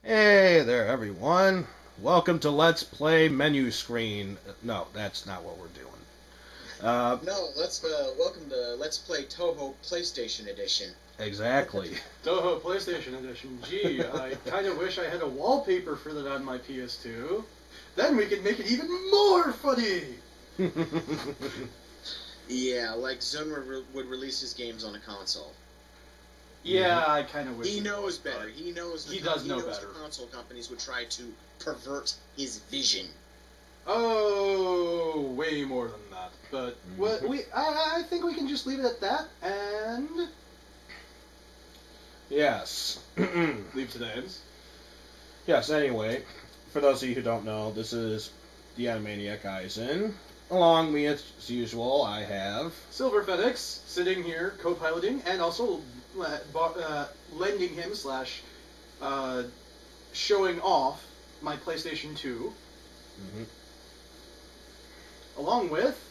Hey there, everyone. Welcome to Let's Play Menu Screen. No, that's not what we're doing. No, welcome to Let's Play Toho PlayStation Edition. Exactly. Toho PlayStation Edition. Gee, I kind of wish I had a wallpaper for that on my PS2. Then we could make it even more funny! Yeah, like Zone would release his games on a console. Yeah, I kind of wish he knows better. He knows he does know better. The console companies would try to pervert his vision. Oh, way more than that. But I think we can just leave it at that and Yes. leave today's. Yes, anyway, for those of you who don't know, this is the Animaniac Eisen. Along with me, as usual, I have Silver FedEx sitting here co-piloting and also lending him / showing off my PlayStation 2. Mm-hmm. Along with...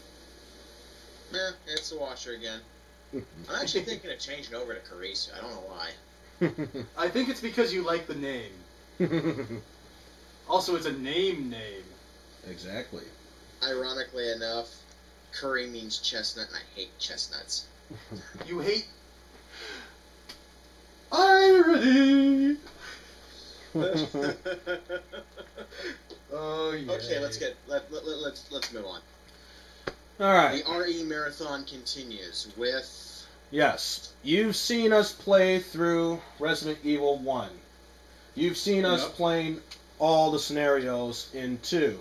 It's the washer again. I'm actually thinking of changing over to Carissa. I don't know why. I think it's because you like the name. Also, it's a name. Exactly. Ironically enough, curry means chestnut, and I hate chestnuts. You hate... irony! Oh, yeah. Okay, let's move on. All right. The RE Marathon continues with... Yes, you've seen us play through Resident Evil 1. You've seen us playing all the scenarios in 2.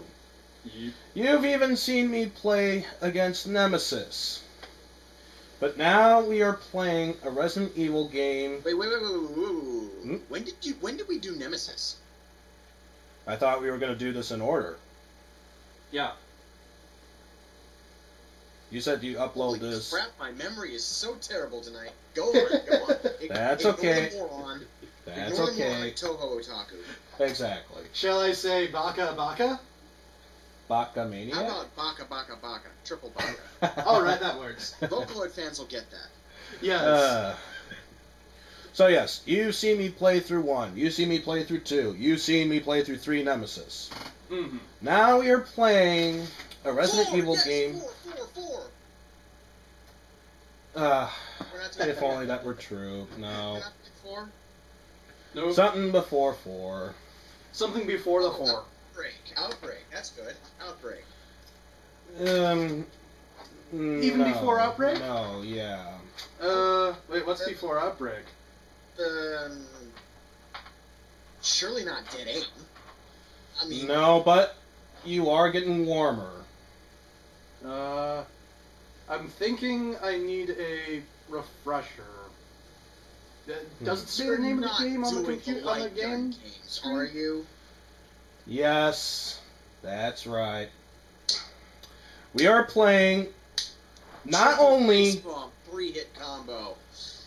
Yep. You've even seen me play against Nemesis. But now we are playing a Resident Evil game. Wait. When did we do Nemesis? I thought we were going to do this in order. Yeah. You said you upload Holy this. Crap, my memory is so terrible tonight. Go on. That's ignore okay. The moron. That's ignore okay. The moron, Toho Otaku. Exactly. Shall I say Baka Baka? Baka Mania? How about Baka Baka Baka? Triple Baka. Alright, that works. Vocaloid fans will get that. Yes. So yes, you've seen me play through 1. You've seen me play through 2. You've seen me play through 3 Nemesis. Mm-hmm. Now we are playing a Resident Evil game. Four. If only that were true. No. We're not four? Nope. Something before 4. Something before the 4. Outbreak. That's good. Outbreak. Even before Outbreak? No, yeah. Wait, what's before Outbreak? Surely not Dead Aim. I mean... No, but you are getting warmer. I'm thinking I need a refresher. Does it say the name of the game on the computer on the game? Games, are you? Yes, that's right. We are playing not only... 3-hit combo.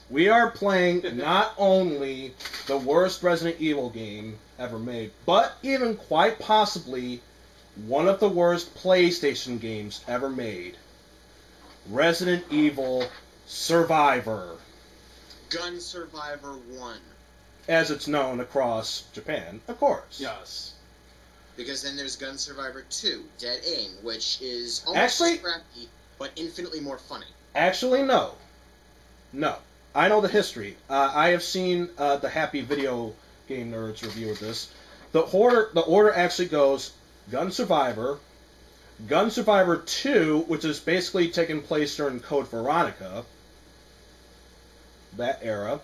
We are playing not only the worst Resident Evil game ever made, but even quite possibly one of the worst PlayStation games ever made. Resident Evil Survivor. Gun Survivor 1. As it's known across Japan, of course. Yes. Because then there's Gun Survivor 2, Dead Aim, which is almost scrappy, but infinitely more funny. Actually, no. No. I know the history. I have seen the Happy Video Game Nerds review of this. The order actually goes Gun Survivor, Gun Survivor 2, which is basically taking place during Code Veronica, that era.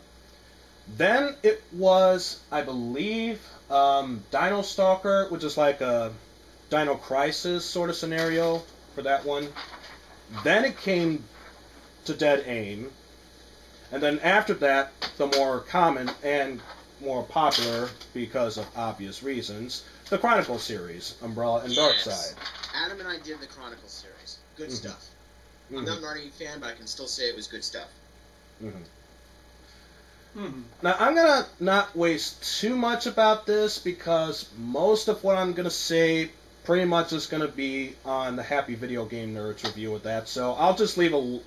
Then it was, I believe, Dino Stalker, which is like a Dino Crisis sort of scenario for that one. Then it came to Dead Aim. And then after that, the more common and more popular, because of obvious reasons, the Chronicle series, Umbrella and Darkside. Adam and I did the Chronicle series. Good stuff. I'm not an RE fan, but I can still say it was good stuff. Now, I'm going to not waste too much about this, because most of what I'm going to say pretty much is going to be on the Happy Video Game Nerds review of that, so I'll just leave a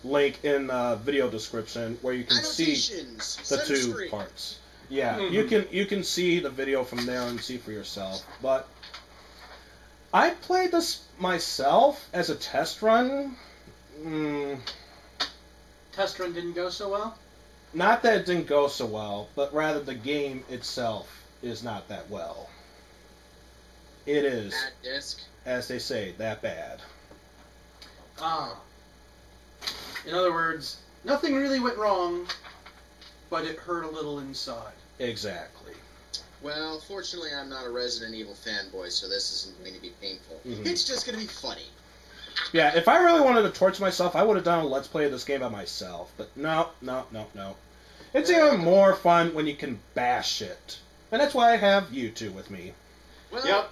link in the video description where you can see the two parts. Yeah, you can see the video from there and see for yourself. But I played this myself as a test run. Test run didn't go so well? Not that it didn't go so well, but rather the game itself is not that well. It is, Bad disc. as they say, that bad. Ah. In other words, nothing really went wrong, but it hurt a little inside. Exactly. Well, fortunately, I'm not a Resident Evil fanboy, so this isn't going to be painful. Mhm. It's just going to be funny. Yeah, if I really wanted to torture myself, I would have done a Let's Play of this game by myself. But no. It's even more fun when you can bash it. And that's why I have you two with me. Well, Yep.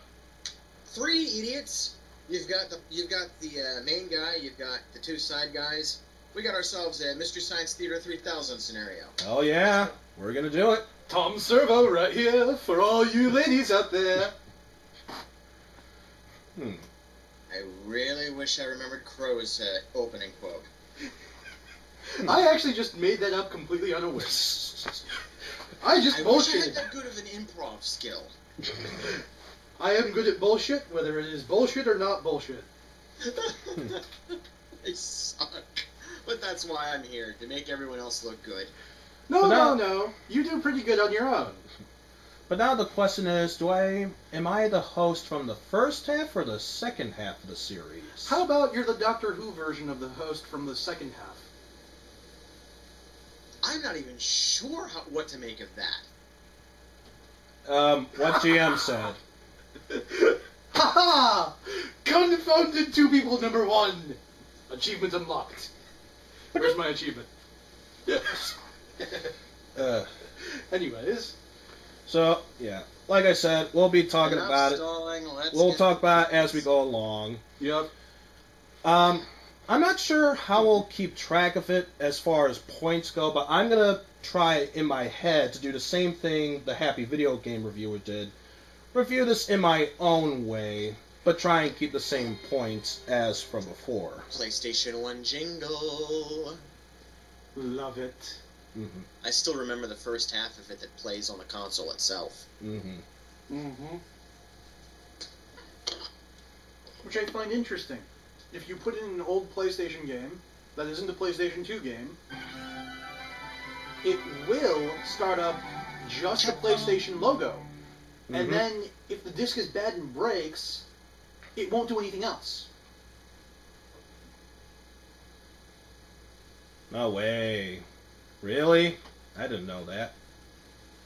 3 idiots. You've got the main guy. You've got the 2 side guys. We got ourselves a Mystery Science Theater 3000 scenario. Oh yeah, we're gonna do it. Tom Servo right here for all you ladies out there. I really wish I remembered Crow's opening quote. I actually just made that up completely unaware. I just I wish I bullshitted. had that good of an improv skill. I am good at bullshit, whether it is bullshit or not bullshit. I suck. But that's why I'm here, to make everyone else look good. No, But no. You do pretty good on your own. But now the question is, am I the host from the first half or the second half of the series? How about you're the Doctor Who version of the host from the second half? I'm not even sure what to make of that. What GM said. Ha ha! Confounded 2 people number 1. Achievement unlocked. Where's my achievement? Yes. Anyways. So, yeah. Like I said, we'll be talking Enough about stalling, it. We'll talk about it as we go along. Yep. I'm not sure how we'll keep track of it as far as points go, but I'm going to try in my head to do the same thing the Happy Video Game Reviewer did. Review this in my own way, but try and keep the same points as from before. PlayStation 1 jingle. Love it. Mm-hmm. I still remember the first half of it that plays on the console itself. Mm-hmm. Mm-hmm. Which I find interesting. If you put in an old PlayStation game that isn't a PlayStation 2 game, it will start up just the PlayStation logo. And Mhm. then, if the disc is bad and breaks, it won't do anything else. No way. Really? I didn't know that.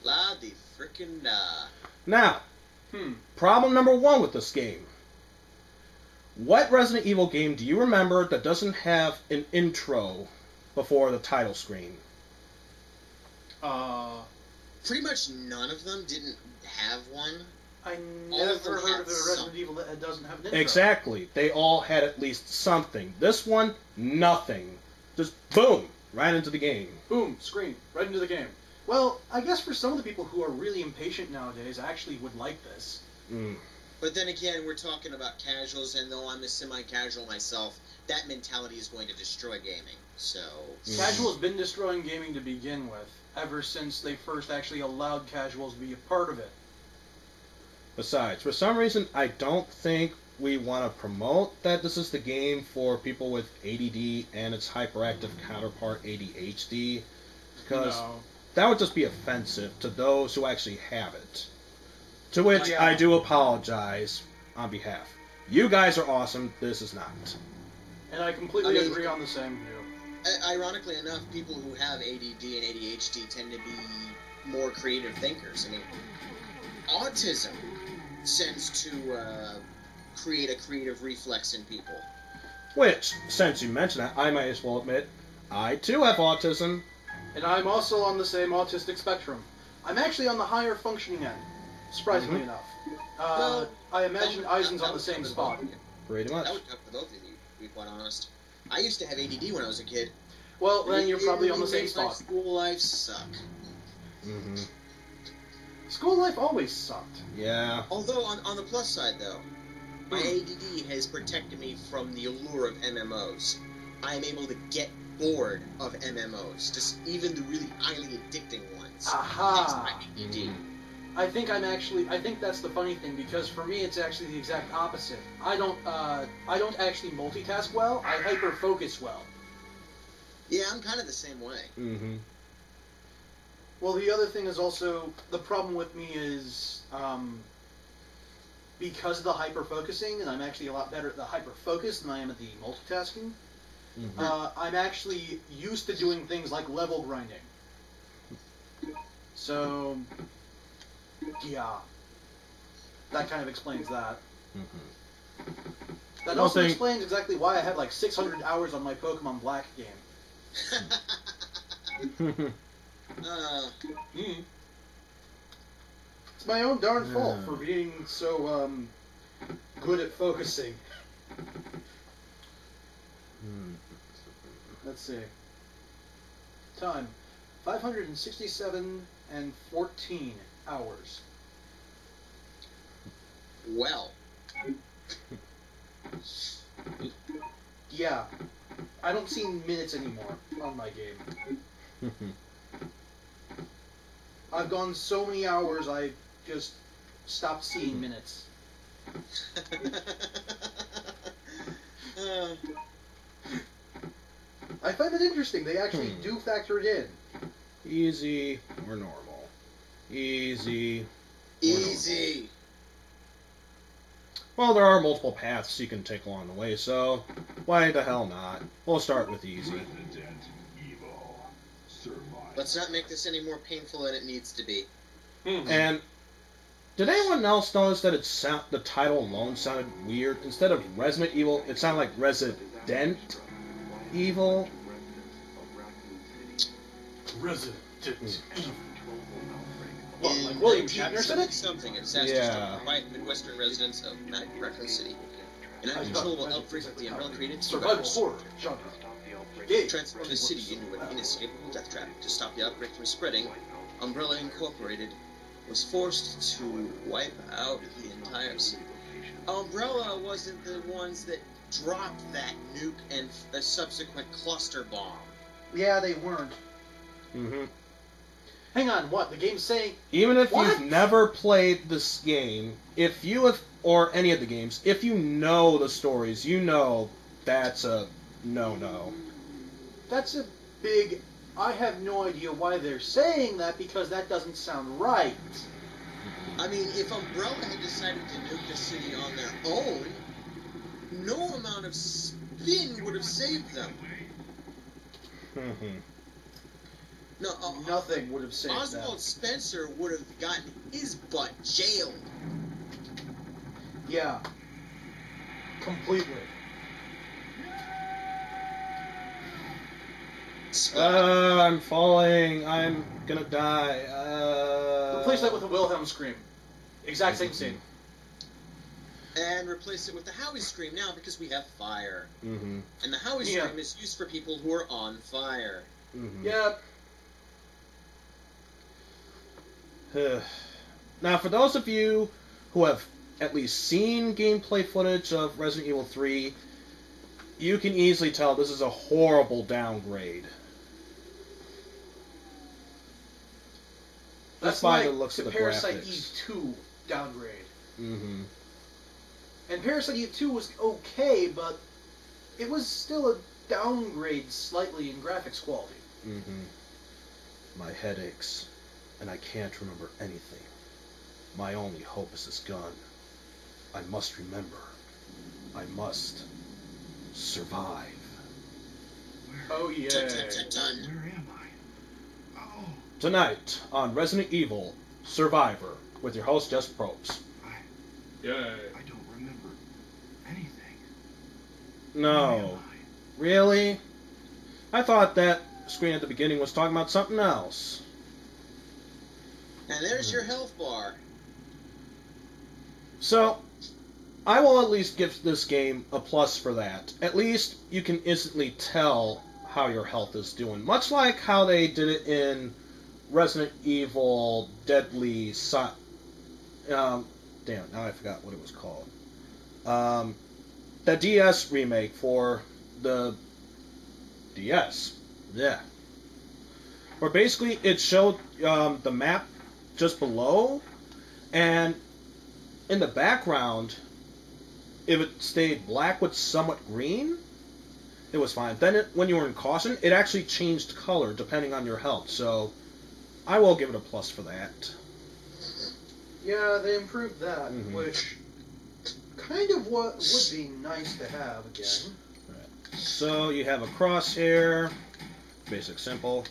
La di frickin' da. Now, Hmm. problem number 1 with this game. What Resident Evil game do you remember that doesn't have an intro before the title screen? Pretty much none of them didn't have one. I All of never them heard had of a some. Resident Evil that doesn't have an intro. Exactly. They all had at least something. This one, nothing. Just boom, right into the game. Boom, screen, right into the game. Well, I guess for some of the people who are really impatient nowadays, I actually would like this. Mm. But then again, we're talking about casuals, and though I'm a semi-casual myself, that mentality is going to destroy gaming. So, Casual's been destroying gaming to begin with, ever since they first actually allowed casuals to be a part of it. Besides, for some reason, I don't think we want to promote that this is the game for people with ADD and its hyperactive counterpart ADHD, because No. that would just be offensive to those who actually have it. To which Yeah. I do apologize on behalf. You guys are awesome. This is not. And I completely I mean- agree on the same view. ironically enough, people who have ADD and ADHD tend to be more creative thinkers. I mean, autism tends to create a creative reflex in people. Which, since you mentioned that, I might as well admit, I too have autism. And I'm also on the same autistic spectrum. I'm actually on the higher functioning end, surprisingly enough. Well, I imagine that Eisen's on would the same cover spot. both of you. Pretty much. That would cover both of you, to be quite honest. I used to have ADD when I was a kid. Well, then you're It probably on the really same made my spot. school life suck. Mm-hmm. School life always sucked. Yeah. Although, on the plus side, though, my ADD has protected me from the allure of MMOs. I am able to get bored of MMOs, just even the really highly addicting ones. Aha! ADD. I think that's the funny thing, because for me it's actually the exact opposite. I don't actually multitask well. I hyper focus well. Yeah, I'm kind of the same way. Mm-hmm. Well, the other thing is also, the problem with me is, because of the hyper focusing, and I'm actually a lot better at the hyper focus than I am at the multitasking. Mm-hmm. I'm actually used to doing things like level grinding. So, yeah, that kind of explains that. Mm-hmm. That Well, also thing- explains exactly why I had like 600 hours on my Pokemon Black game. It's my own darn fault for being so good at focusing. Let's see. Time 567 and 14 hours. Well, Yeah, I don't see minutes anymore on my game. I've gone so many hours, I just stopped seeing minutes. I find it interesting. They actually do factor it in. Easy or normal? Easy. easy. Well, there are multiple paths you can take along the way, so why the hell not? We'll start with easy. Resident Evil. Survive. Let's not make this any more painful than it needs to be. And did anyone else notice that the title alone sounded weird? Instead of Resident Evil, it sounded like Resident Evil. Resident Evil. What, In like William Shatner said it? something, a disaster Yeah. struck the quiet Midwestern residents of Raccoon City. An uncontrollable outbreak of the Umbrella created Survival survivors horror genre. Gay. transformed the city into an inescapable death trap. To stop the outbreak from spreading, Umbrella Incorporated was forced to wipe out the entire city. Umbrella wasn't the ones that dropped that nuke and a subsequent cluster bomb. Yeah, they weren't. Mm-hmm. Hang on, what? The game's saying... Even if What? you've never played this game, if you have, or any of the games, if you know the stories, you know that's a no-no. That's a big... I have no idea why they're saying that, because that doesn't sound right. I mean, if Umbrella had decided to nuke the city on their own, no amount of spin would have saved them. No, Nothing would have saved Oswald that. Spencer would have gotten his butt jailed. Yeah. Completely. I'm falling. I'm gonna die. Replace that with a Wilhelm scream. Exact same scene. And replace it with the Howie Scream now because we have fire. Mm-hmm. And the Howie Yeah. Scream is used for people who are on fire. Mm-hmm. Yeah. Now, for those of you who have at least seen gameplay footage of Resident Evil 3, you can easily tell this is a horrible downgrade. That's Just by like the looks of the Parasite graphics. Eve 2 downgrade. Mm-hmm. And Parasite Eve 2 was okay, but it was still a downgrade slightly in graphics quality. Mm-hmm. My head aches, and I can't remember anything. My only hope is this gun. I must remember. I must survive. Oh yeah. Dun, dun, dun, dun. Where am I? Oh, Tonight on Resident Evil Survivor with your host Jess Probst. Yeah. I don't remember anything. Where No, am really? I thought that screen at the beginning was talking about something else. And there's your health bar. So, I will at least give this game a plus for that. At least you can instantly tell how your health is doing. Much like how they did it in Resident Evil Deadly damn, now I forgot what it was called. The DS remake for the DS. Yeah. Where basically it showed the map just below, and in the background, if it stayed black with somewhat green, it was fine. Then when you were in caution, it actually changed color depending on your health. So I will give it a plus for that. Yeah, they improved that, Mhm. which kind of what would be nice to have again. So you have a crosshair, basic, simple.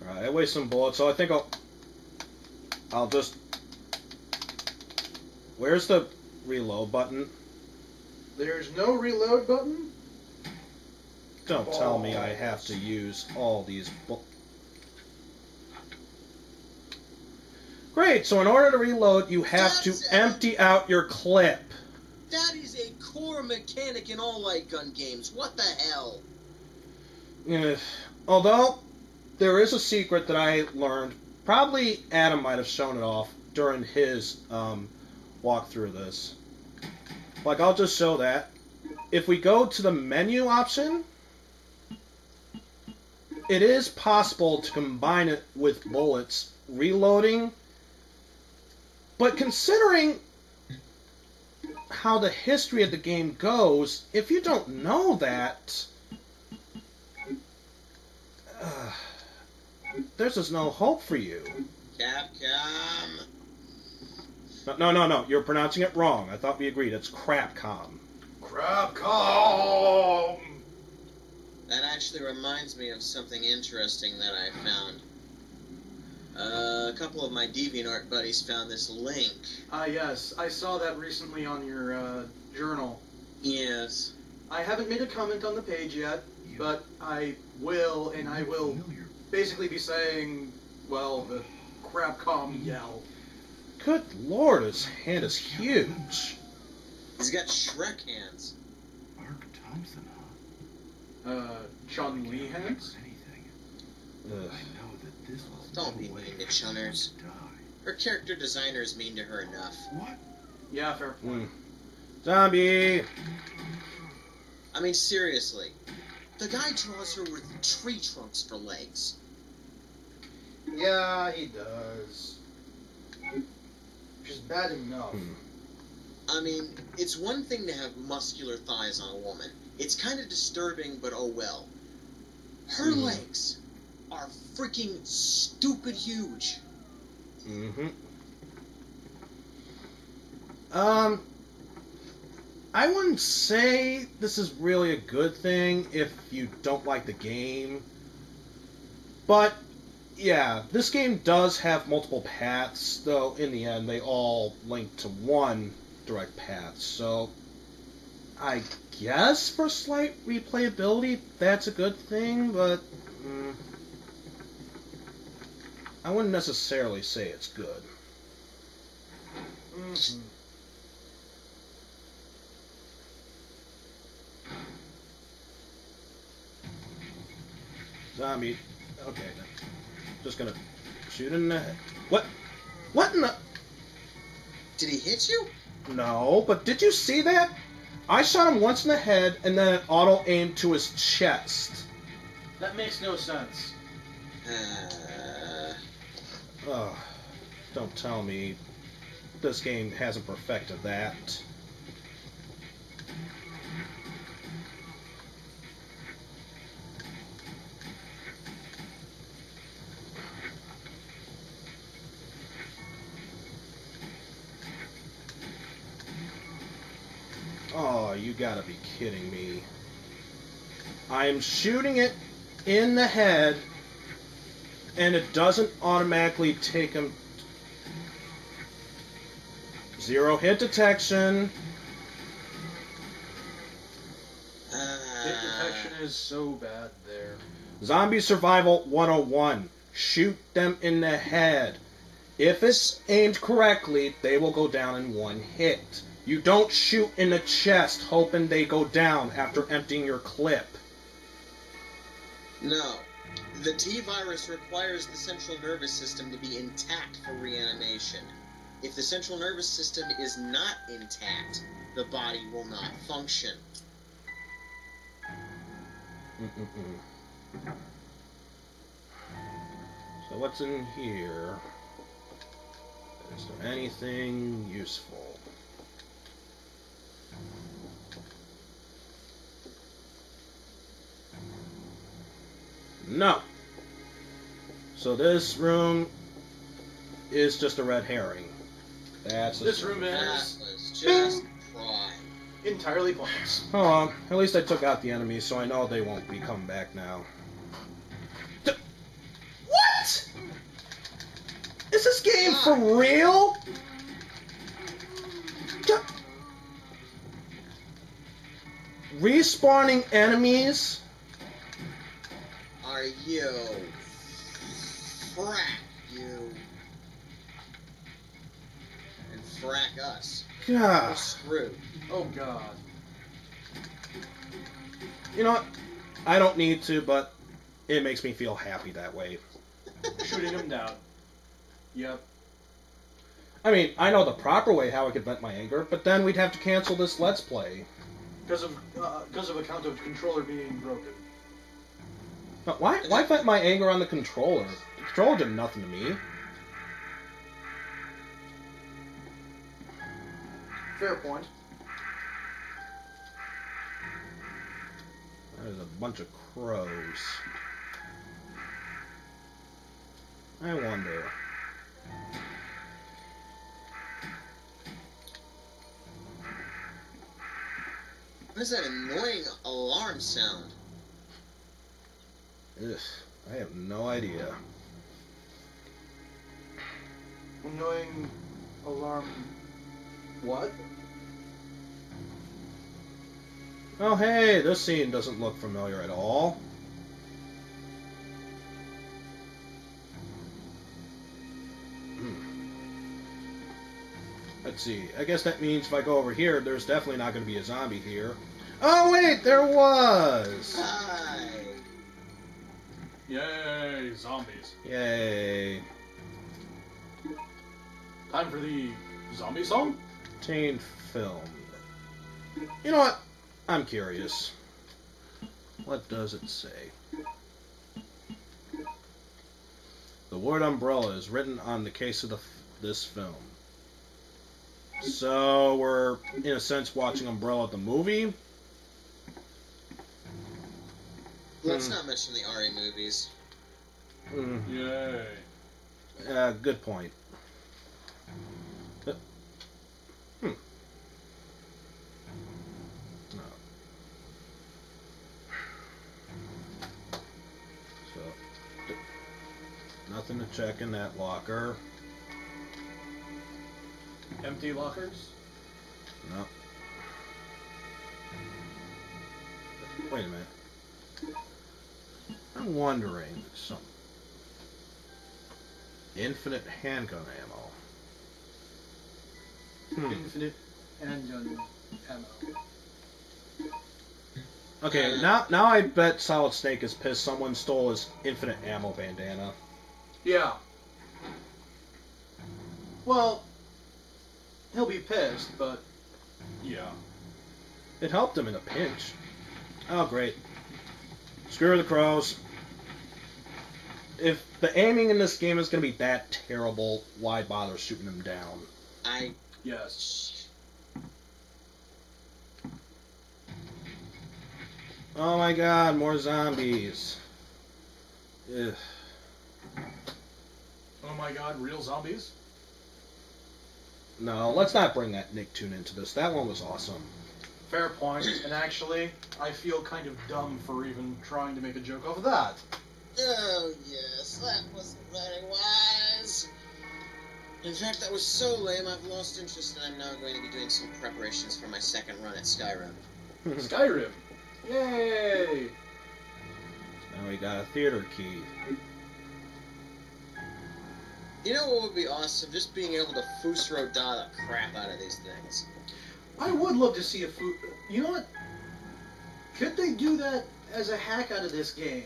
All right, I waste some bullets, so I think I'll just. Where's the reload button? There's no reload button? Don't tell me I have to use all these. Great. So in order to reload, you have to empty out your clip. That is a core mechanic in all light gun games. What the hell? Although there is a secret that I learned. Probably Adam might have shown it off during his walkthrough of this. Like, I'll just show that. If we go to the menu option, it is possible to combine it with bullets reloading. But considering how the history of the game goes, if you don't know that, there's just no hope for you. Capcom. No. You're pronouncing it wrong. I thought we agreed. It's Crapcom. Crapcom! That actually reminds me of something interesting that I found. A couple of my DeviantArt buddies found this link. Yes. I saw that recently on your journal. Yes. I haven't made a comment on the page yet, but I will, and I will basically be saying, well, the Crapcom yell. Good lord, his hand is huge. He's got Shrek hands. Mark Thompson, huh? Chun-Li hands? Anything. Ugh. I know that this was Don't be no way mean to Chunners. to die. Her character designer is mean to her enough. What? Yeah, fair point. Zombie! I mean, seriously. The guy draws her with tree trunks for legs. Yeah, he does. Which is bad enough. I mean, it's one thing to have muscular thighs on a woman. It's kind of disturbing, but oh well. Her legs are freaking stupid huge. I wouldn't say this is really a good thing if you don't like the game. But, yeah, this game does have multiple paths, though in the end they all link to one direct path. So, I guess for slight replayability, that's a good thing, but I wouldn't necessarily say it's good. Mm-hmm. Zombie. Okay, then. Just gonna shoot in the head. What? What in the... Did he hit you? No, but did you see that? I shot him once in the head, and then it auto-aimed to his chest. That makes no sense. Ugh. Don't tell me this game hasn't perfected that. Oh, you gotta be kidding me. I'm shooting it in the head, and it doesn't automatically take him. Zero hit detection. Hit detection is so bad there. Zombie Survival 101. Shoot them in the head. If it's aimed correctly, they will go down in one hit. You don't shoot in the chest hoping they go down after emptying your clip. No. The T-virus requires the central nervous system to be intact for reanimation. If the central nervous system is not intact, the body will not function. So what's in here? Is there anything useful? No. So this room is just a red herring. That's This room That is was just pride. entirely pointless. Oh, well, at least I took out the enemies, so I know they won't be coming back now. What? Is this game for real? Respawning enemies? Are you? Frack you. And frack us. We're God. screwed. Oh god. You know what? I don't need to, but it makes me feel happy that way. Shooting him down. Yep. I mean, I know the proper way how I could vent my anger, but then we'd have to cancel this Let's Play. Because of account of controller being broken. But why vent my anger on the controller? The controller did nothing to me. Fair point. There's a bunch of crows. I wonder. What is that annoying alarm sound? Ugh, I have no idea. Annoying alarm. What? Oh hey, this scene doesn't look familiar at all. Let's see. I guess that means if I go over here, there's definitely not going to be a zombie here. Oh wait, there was! Hi. Yay, zombies. Yay. Time for the zombie song? Obtained film. You know what? I'm curious. What does it say? The word umbrella is written on the case of this film. So we're, in a sense, watching Umbrella the movie. Let's not mention the Ari movies. Yay. Good point. No. So, nothing to check in that locker. Empty lockers? No. Wait a minute. I'm wondering something. Infinite handgun ammo. Infinite handgun ammo. Okay, now I bet Solid Snake is pissed someone stole his infinite ammo bandana. Yeah. Well, he'll be pissed, but yeah. It helped him in a pinch. Oh, great. Screw the crows. If the aiming in this game is going to be that terrible, why bother shooting them down? Yes. Oh my god, more zombies. Ugh. Oh my god, real zombies? No, let's not bring that Nicktoon into this. That one was awesome. Fair point, and actually, I feel kind of dumb for even trying to make a joke off of that. Oh, yes, that wasn't very wise. In fact, that was so lame, I've lost interest, and I'm now going to be doing some preparations for my second run at Skyrim. Skyrim! Yay! Now we got a theater key. You know what would be awesome? Just being able to Fusro Da the crap out of these things. I would love to see a food. You know what? Could they do that as a hack out of this game?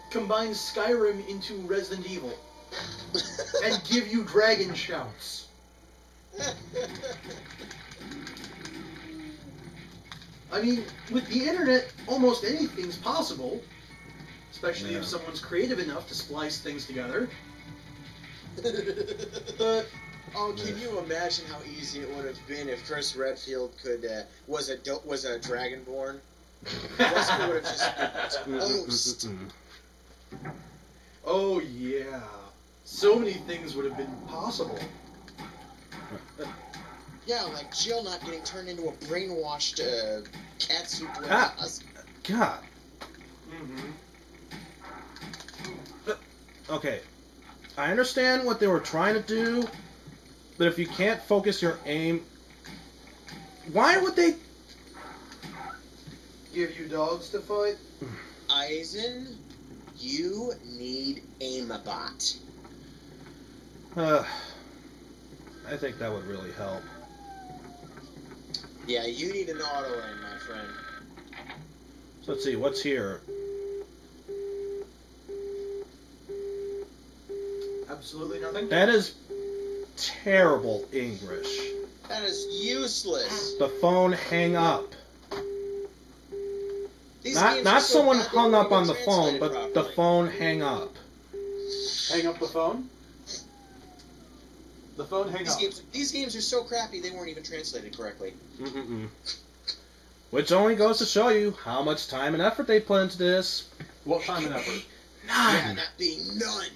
Combine Skyrim into Resident Evil and give you dragon shouts. I mean, with the internet, almost anything's possible. especially Yeah. if someone's creative enough to splice things together. But Oh, can you imagine how easy it would have been if Chris Redfield was a Dragonborn? Wesker would have just been toast. oh yeah, so many things would have been possible. Yeah, like Jill not getting turned into a brainwashed cat soup with Ah. husk. God. Mm-hmm. Okay, I understand what they were trying to do, but if you can't focus your aim, why would they? Give you dogs to fight? Eisen, you need Aimabot. I think that would really help. Yeah, you need an auto aim, my friend. So let's see, what's here? Absolutely nothing. That is terrible English. That is useless. The phone hang up. These games are Not so someone bad they hung won't up on even the phone, translate but it the properly. phone hang up. Hang up the phone. The phone hang up. These games are so crappy they weren't even translated correctly. Mm-mm-mm. Which only goes to show you how much time and effort they put into this. What time and effort? Yeah, None. that being none.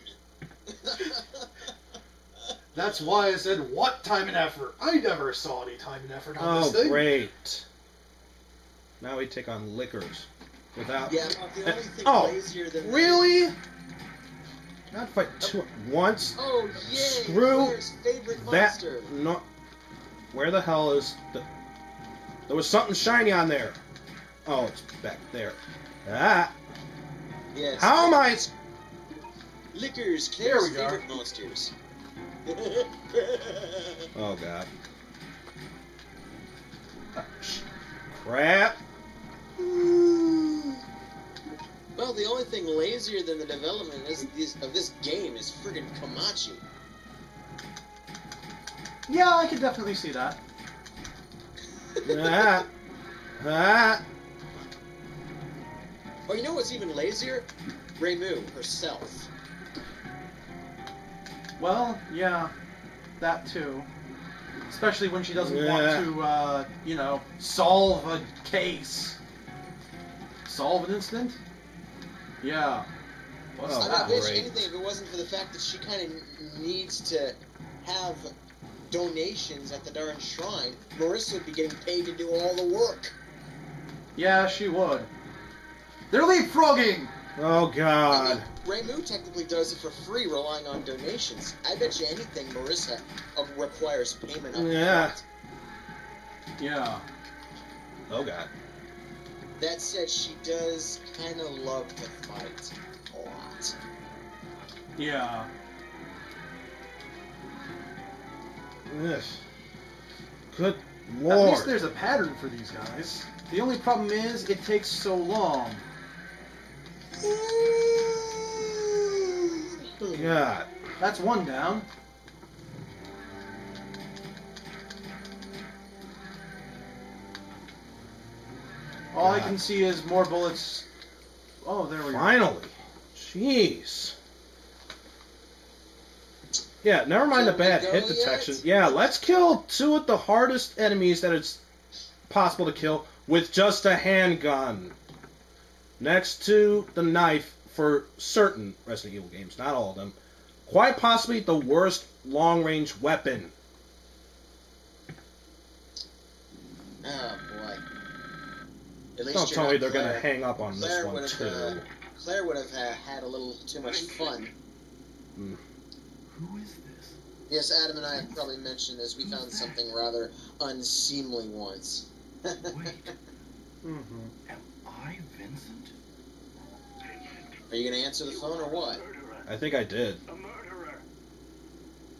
That's why I said what time and effort. I never saw any time and effort on Oh, this thing. great. Now we take on liquors. Without... Yeah, about the only thing Oh, lazier than that. really? Not fight two once. Oh, yay! Screw Claire's favorite That... monster. No... Where the hell is the... There was something shiny on there. Oh, it's back there. Ah. Yes. How am I... Liquors, There Claire's we go. favorite monsters. Oh, God. Crap. Well, the only thing lazier than the development of this game is friggin' Komachi. Yeah, I can definitely see that. Ah. Ah. Oh, you know what's even lazier? Reimu herself. Well, yeah, that too. Especially when she doesn't Yeah. want to, solve a case. Solve an incident? Yeah. What's Oh, I that? would wish great. anything if it wasn't for the fact that she kind of needs to have donations at the darn shrine. Marissa would be getting paid to do all the work. Yeah, she would. They're leapfrogging! Oh, I God. mean, Reimu technically does it for free, relying on donations. I bet you anything Marissa requires payment up Yeah. front. Yeah. Oh, God. That said, she does kind of love to fight a lot. Yeah. Ugh. Good At Lord. least there's a pattern for these guys. The only problem is, it takes so long. God. That's one down. All I God. can see is more bullets. Oh, there we go. Finally. Jeez. Yeah, never mind the Shall we bad go hit yet? detection. Yeah, let's kill two of the hardest enemies that it's possible to kill with just a handgun. Next to the knife for certain Resident Evil games, not all of them. Quite possibly the worst long-range weapon. Oh boy. At least Don't you're tell me not they're going to Claire. hang up on this Claire one, would have, too. Claire would have had a little too much fun. Who is this? Yes, Adam and I have probably mentioned this. We found something rather unseemly once. Wait, Mm-hmm. am I Vincent? Are you going to answer the phone or what? I think I did.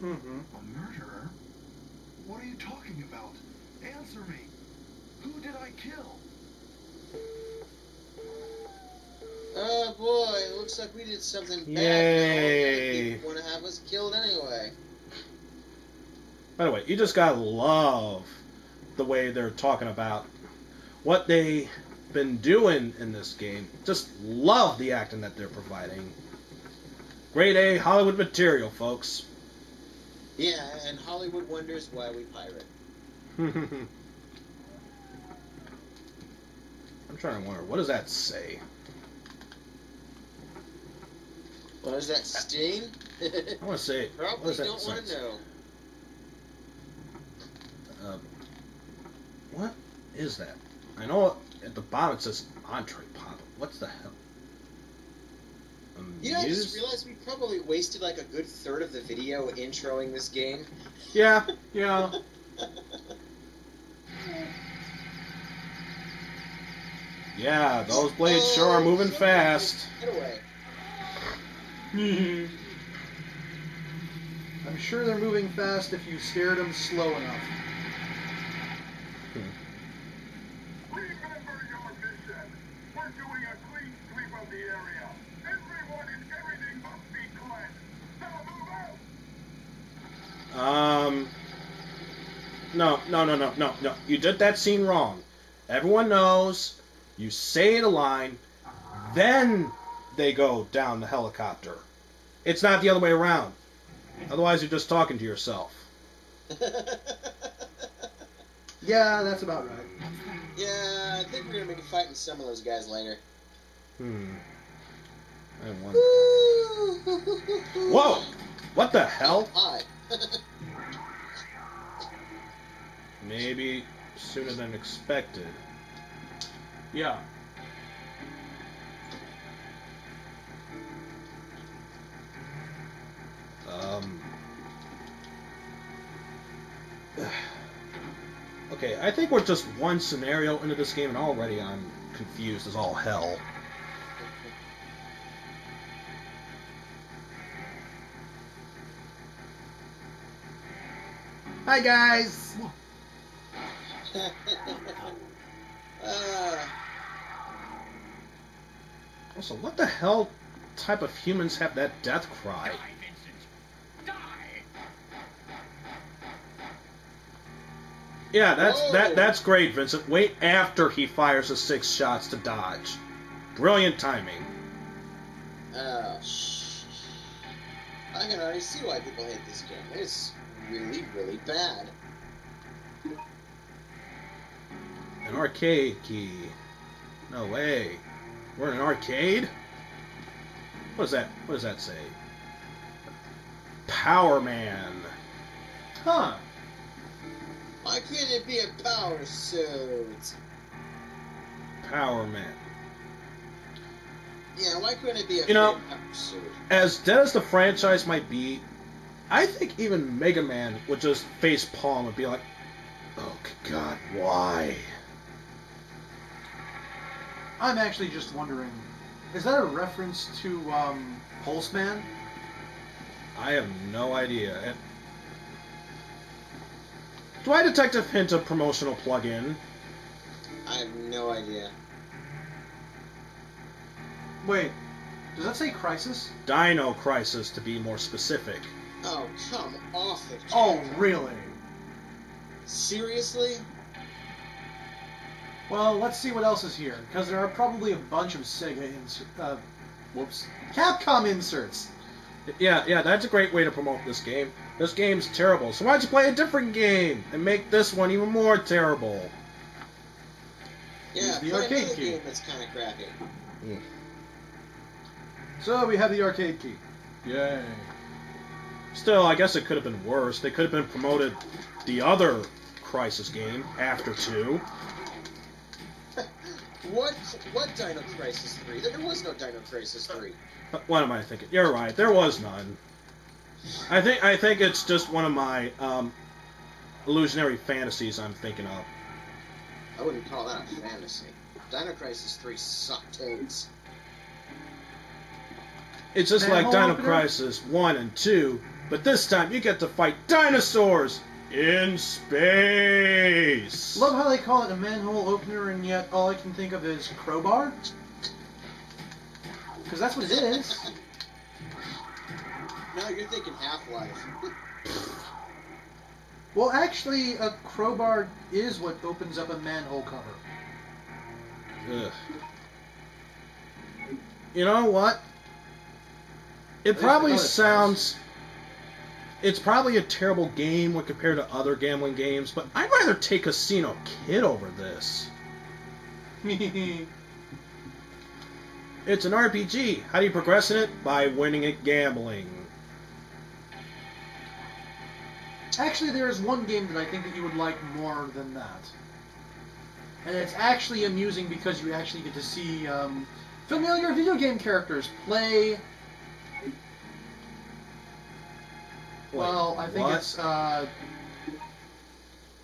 Mm-hmm. A murderer? What are you talking about? Answer me. Who did I kill? Oh boy, it looks like we did something bad. Yay. People want to have us killed anyway. By the way, you just gotta love the way they're talking about what they been doing in this game. Just love the acting that they're providing. Grade A Hollywood material, folks. Yeah, and Hollywood wonders why we pirate. I'm trying to wonder, what does that say? What does that sting? I want to say, what Probably does that don't want say? to know. What is that? I know at the bottom it says entree pot. What's the hell? You know, I just Amused? realized we probably wasted like a good third of the video introing this game. Yeah. Yeah. Yeah, those blades sure are moving fast. Get away. I'm sure they're moving fast if you steered them slow enough. Remember your mission. We're doing a clean sweep of the area. Everyone and everything must be cleansed. Now move out. No. You did that scene wrong. Everyone knows. You say the line, then they go down the helicopter. It's not the other way around. Otherwise, you're just talking to yourself. Yeah, that's about right. Yeah, I think we're gonna be fighting some of those guys later. I wonder. Whoa! What the hell? Hi. Maybe sooner than expected. Yeah. Okay, I think we're just one scenario into this game, and already I'm confused as all hell. Hi, guys! Also, what the hell type of humans have that death cry? Yeah, that's great, Vincent. Wait after he fires the 6 shots to dodge. Brilliant timing. I can already see why people hate this game. It's really, really bad. An arcade key. No way. We're in an arcade? What does that say? Power Man. Huh. Why couldn't it be a power suit? Power Man. Yeah, why couldn't it be a You know, power suit? As dead as the franchise might be, I think even Mega Man would just face palm and be like, oh God, why? I'm actually just wondering, is that a reference to, Pulseman? I have no idea. Do I detect a hint of promotional plug-in? I have no idea. Wait, does that say Crisis? Dino Crisis, to be more specific. Oh, come off it. Oh, Jacob. really? Seriously? Well, let's see what else is here, because there are probably a bunch of Capcom inserts. Yeah, that's a great way to promote this game. This game's terrible, so why don't you play a different game and make this one even more terrible? Yeah, Use the play arcade another key. game that's kind of crappy. So we have the arcade key. Yay. Still, I guess it could have been worse. They could have been promoted the other Crisis game after 2. What Dino Crisis 3? There was no Dino Crisis 3. What am I thinking? You're right. There was none. I think it's just one of my illusionary fantasies I'm thinking of. I wouldn't call that a fantasy. Dino Crisis 3 sucked toads. It's just Manhole like Dino opener? Crisis 1 and 2, but this time you get to fight dinosaurs in space. Love how they call it a manhole opener, and yet all I can think of is crowbar. Because that's what it is. No, you're thinking Half-Life. Well, actually, a crowbar is what opens up a manhole cover. Ugh. You know what? It least probably I know it sounds... It's probably a terrible game when compared to other gambling games, but I'd rather take Casino Kid over this. It's an RPG. How do you progress in it? By winning at gambling. Actually, there is one game that I think that you would like more than that. And it's actually amusing because you actually get to see familiar video game characters play. Well, I think what? it's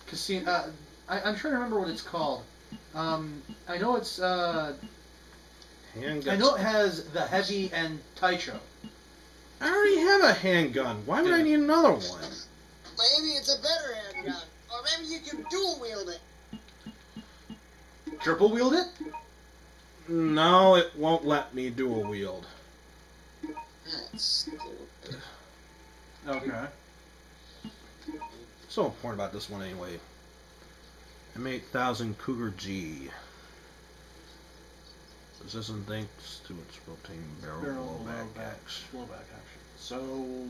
Casino. I'm trying to remember what it's called. I know it's. Handguns. I know it has the Heavy and Taicho. I already have a handgun. Why would I need another one? Maybe it's a better handgun. Or maybe you can dual wield it. Triple wield it? No, it won't let me dual wield. That's stupid. Okay. So important about this one anyway. M8000 Cougar G. Resistant thanks to its rotating barrel blowback action. Blowback action. So,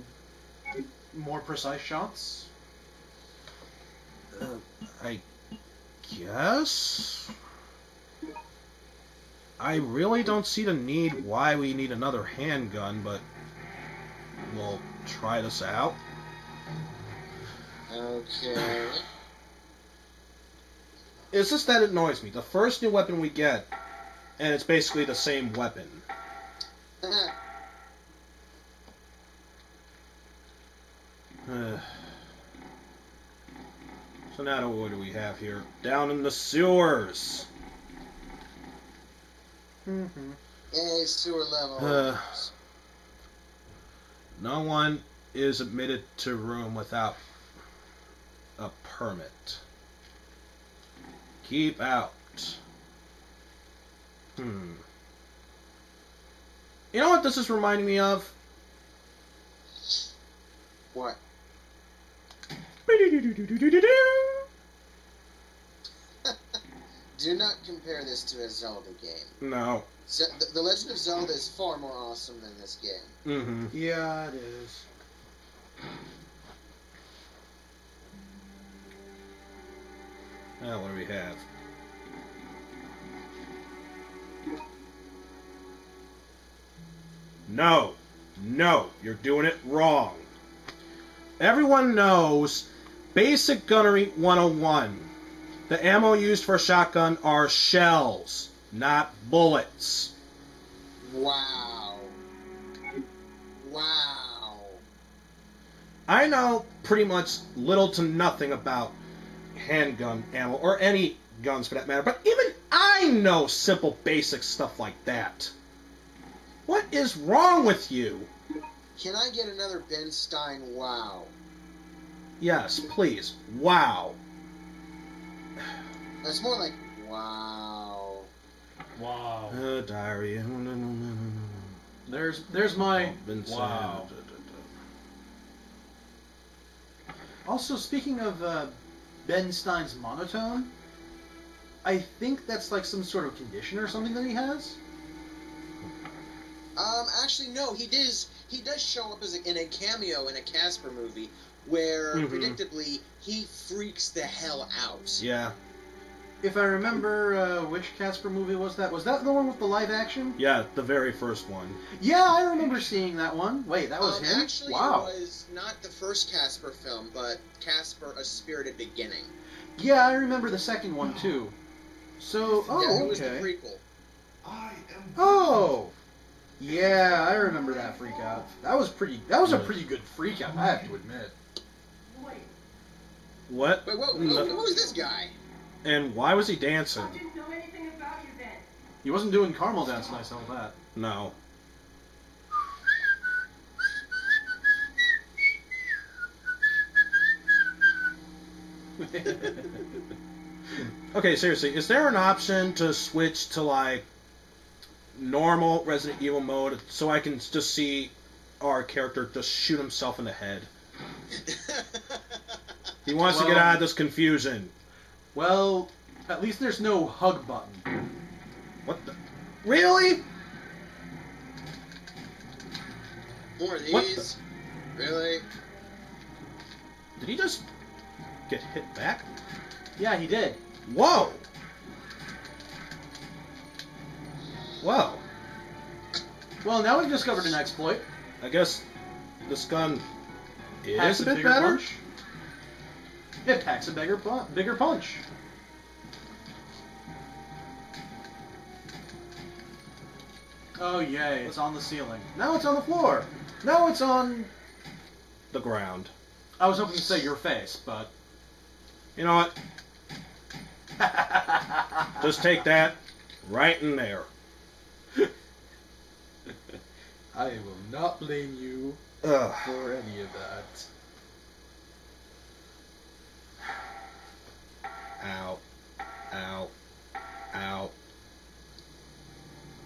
more precise shots? I guess? I really don't see the need why we need another handgun, but we'll try this out. Okay. It's just that it annoys me. The first new weapon we get, and it's basically the same weapon. So now what do we have here? Down in the sewers. Mm-hmm. A sewer level. No one is admitted to room without a permit. Keep out. You know what this is reminding me of? What? Do not compare this to a Zelda game. No. The Legend of Zelda is far more awesome than this game. Mm-hmm. Yeah, it is. Now what do we have? No. No. You're doing it wrong. Everyone knows Basic Gunnery 101. The ammo used for a shotgun are shells, not bullets. Wow. Wow. I know pretty much little to nothing about handgun ammo, or any guns for that matter, but even I know simple basic stuff like that. What is wrong with you? Can I get another Ben Stein wow? Yes, please. Wow. That's more like wow. Wow. Diary. There's my wow. Also, speaking of Ben Stein's monotone, I think that's like some sort of condition or something that he has. Actually, no. He does show up in a cameo in a Casper movie where, predictably, he freaks the hell out. Yeah. If I remember, which Casper movie was that? Was that the one with the live action? Yeah, the very first one. Yeah, I remember seeing that one. Wait, that was him? Actually, Wow. it was not the first Casper film, but Casper: A Spirited Beginning. Yeah, I remember the second one too. So, Yeah, it was the okay. prequel. Oh, yeah, I remember that freak out. That was a pretty good freak out, I have to admit. What? Wait, what No. was this guy? And why was he dancing? I didn't know anything about you then. He wasn't doing caramel dance nice, all that. No. Okay, seriously, is there an option to switch to, like, normal Resident Evil mode so I can just see our character just shoot himself in the head? He wants to get out of this confusion. Well, at least there's no hug button. Really? More of What these? Really? Did he just get hit back? Yeah, he did. Whoa! Well, Well, now we've discovered an exploit. I guess this gun Packs is a bit bigger better. punch. It packs a bigger punch. Oh yay, it's on the ceiling. Now it's on the floor. Now it's on... The ground. I was hoping to say your face, but... You know what? Just take that right in there. I will not blame you Ugh. for any of that. Ow. Ow. Ow.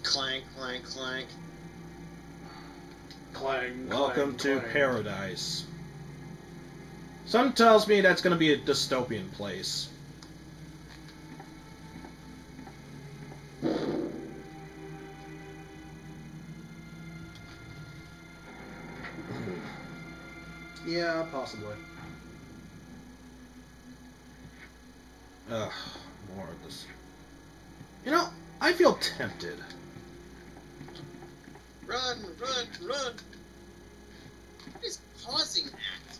Clank, clank, clank. Clang, Welcome clang, to clang. paradise. Something tells me that's going to be a dystopian place. Yeah, possibly. Ugh, more of this. You know, I feel tempted. Run, run, run! What is causing that?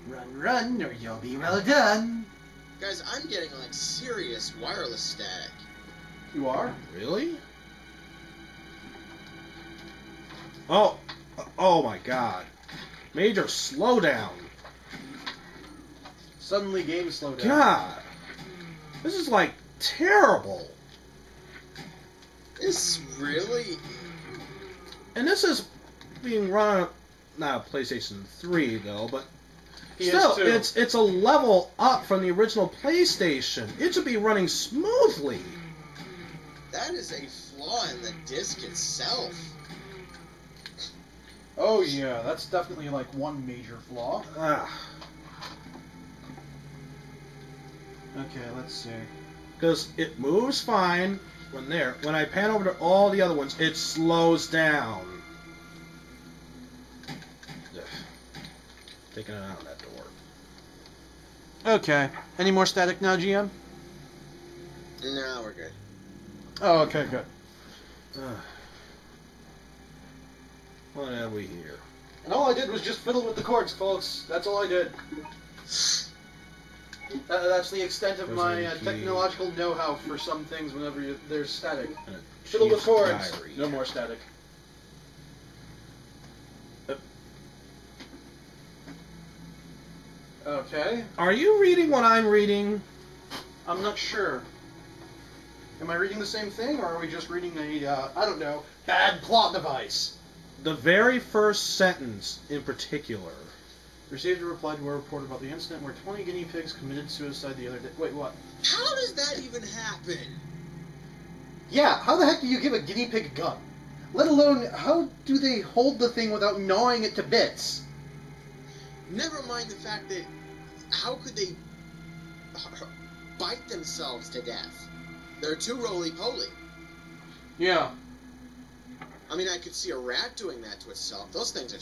Run, run, or you'll be well done. Guys, I'm getting like serious wireless static. You are? Really? Oh my god. Major slowdown. Suddenly game slowed down. God. This is like terrible. This really... And this is being run on not a PlayStation 3 though, but PS2. still, it's a level up from the original PlayStation. It should be running smoothly. That is a flaw in the disc itself. Oh yeah, that's definitely like one major flaw. Okay, let's see. Because it moves fine when there. When I pan over to all the other ones, it slows down. Ugh. Taking it out of that door. Okay. Any more static now, GM? No, we're good. Oh, okay, good. Ugh. What have we here? And all I did was just fiddle with the chords, folks. That's all I did. That's the extent of There's my a key. technological know-how for some things whenever there's static. And a Fiddle with chief's chords. diary. No more static. Okay. Are you reading what I'm reading? I'm not sure. Am I reading the same thing, or are we just reading a, I don't know, bad plot device? The very first sentence in particular. Received a reply to our report about the incident where 20 guinea pigs committed suicide the other day. Wait, what? How does that even happen? Yeah, how the heck do you give a guinea pig a gun? Let alone, how do they hold the thing without gnawing it to bits? Never mind the fact that how could they bite themselves to death? They're too roly-poly. Yeah. I mean, I could see a rat doing that to itself. Those things are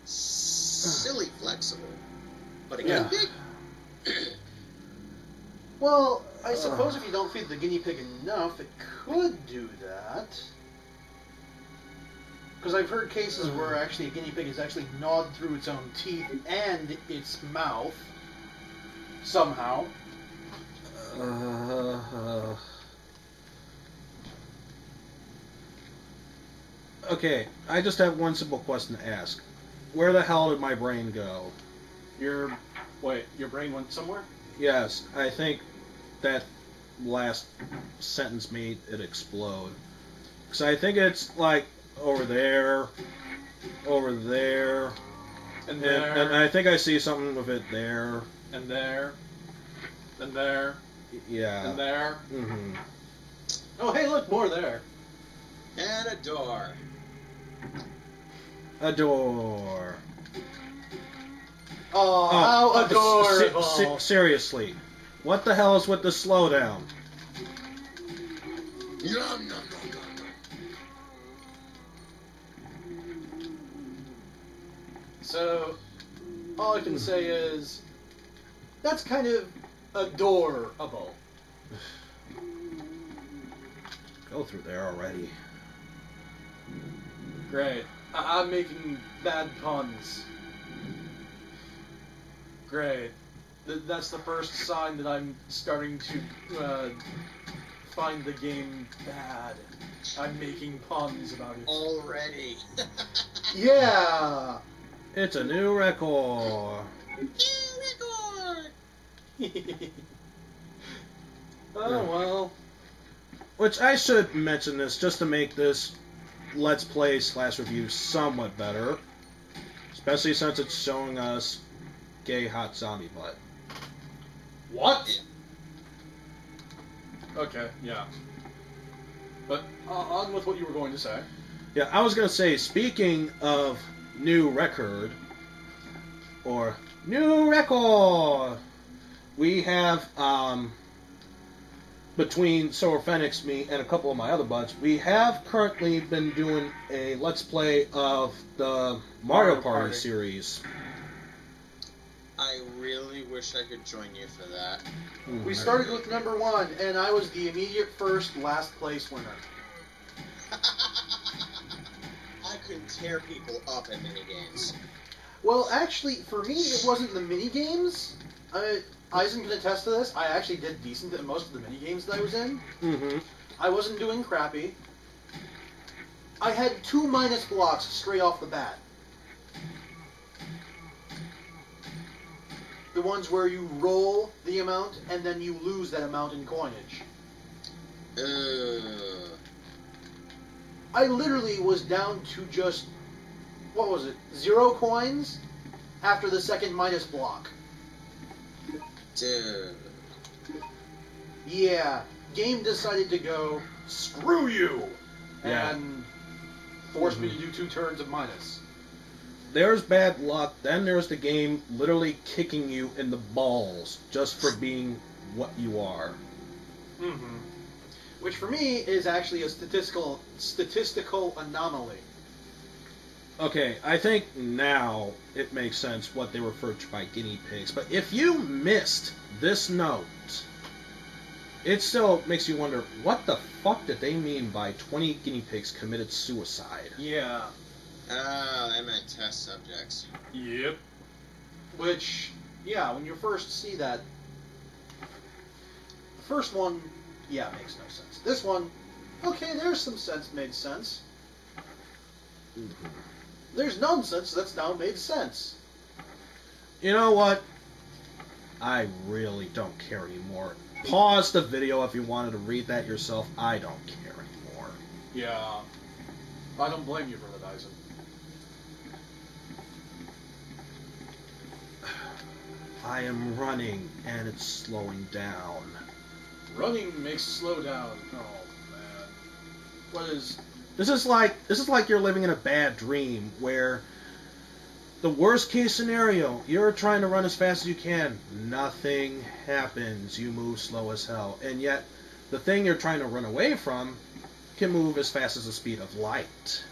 silly flexible. But a guinea Yeah. pig? Well, I suppose if you don't feed the guinea pig enough, it could do that. Because I've heard cases where actually a guinea pig has actually gnawed through its own teeth and its mouth. Somehow. Okay, I just have one simple question to ask. Where the hell did my brain go? Your brain went somewhere? Yes, I think that last sentence made it explode. Because I think it's like over there, And and I think I see something with it there. and there, and there, Yeah. and there. Mm-hmm. Oh, hey, look, more there. And a door. A door. Oh, how se- adorable. seriously, what the hell is with the slowdown? Nom, nom, nom, nom, nom. So, all I can say is, that's kind of adorable. Go through there already. Great. I'm making bad puns. Great. That's the first sign that I'm starting to find the game bad. I'm making puns about it. Already. Yeah! It's a new record. Record! Oh, well. Which I should mention this just to make this Let's Play / review somewhat better. Especially since it's showing us gay hot zombie butt. What? Okay, yeah. But on with what you were going to say. Yeah, I was going to say, speaking of new record, or new record, we have, between Solar Phoenix, me, and a couple of my other buds, we have currently been doing a Let's Play of the Mario Party series. I really wish I could join you for that. We started with number 1, and I was the immediate first last place winner. I could tear people up in minigames. Well, actually, for me, it wasn't the mini games. Eisen can attest to this. I actually did decent at most of the mini games that I was in. Mm-hmm. I wasn't doing crappy. I had 2 minus blocks straight off the bat. The ones where you roll the amount and then you lose that amount in coinage. I literally was down to just, what was it, 0 coins after the second minus block. Dude. Yeah, game decided to go, screw you, Yeah. and forced me to do 2 turns of minus. There's bad luck, then there's the game literally kicking you in the balls just for being what you are. Mm-hmm. Which for me is actually a statistical anomaly. Okay, I think now it makes sense what they refer to by guinea pigs, but if you missed this note, it still makes you wonder, what the fuck did they mean by 20 guinea pigs committed suicide? Yeah. They meant test subjects. Yep. Which, yeah, when you first see that, the first one, yeah, makes no sense. This one, okay, there's some sense made sense. Mm-hmm. There's nonsense that's now made sense. You know what? I really don't care anymore. Pause the video if you wanted to read that yourself. I don't care anymore. Yeah. I don't blame you for that, Eisen. I am running and it's slowing down. Running makes slow down. Oh, man. What is... This is like you're living in a bad dream where the worst case scenario, you're trying to run as fast as you can. Nothing happens. You move slow as hell. And yet, the thing you're trying to run away from can move as fast as the speed of light.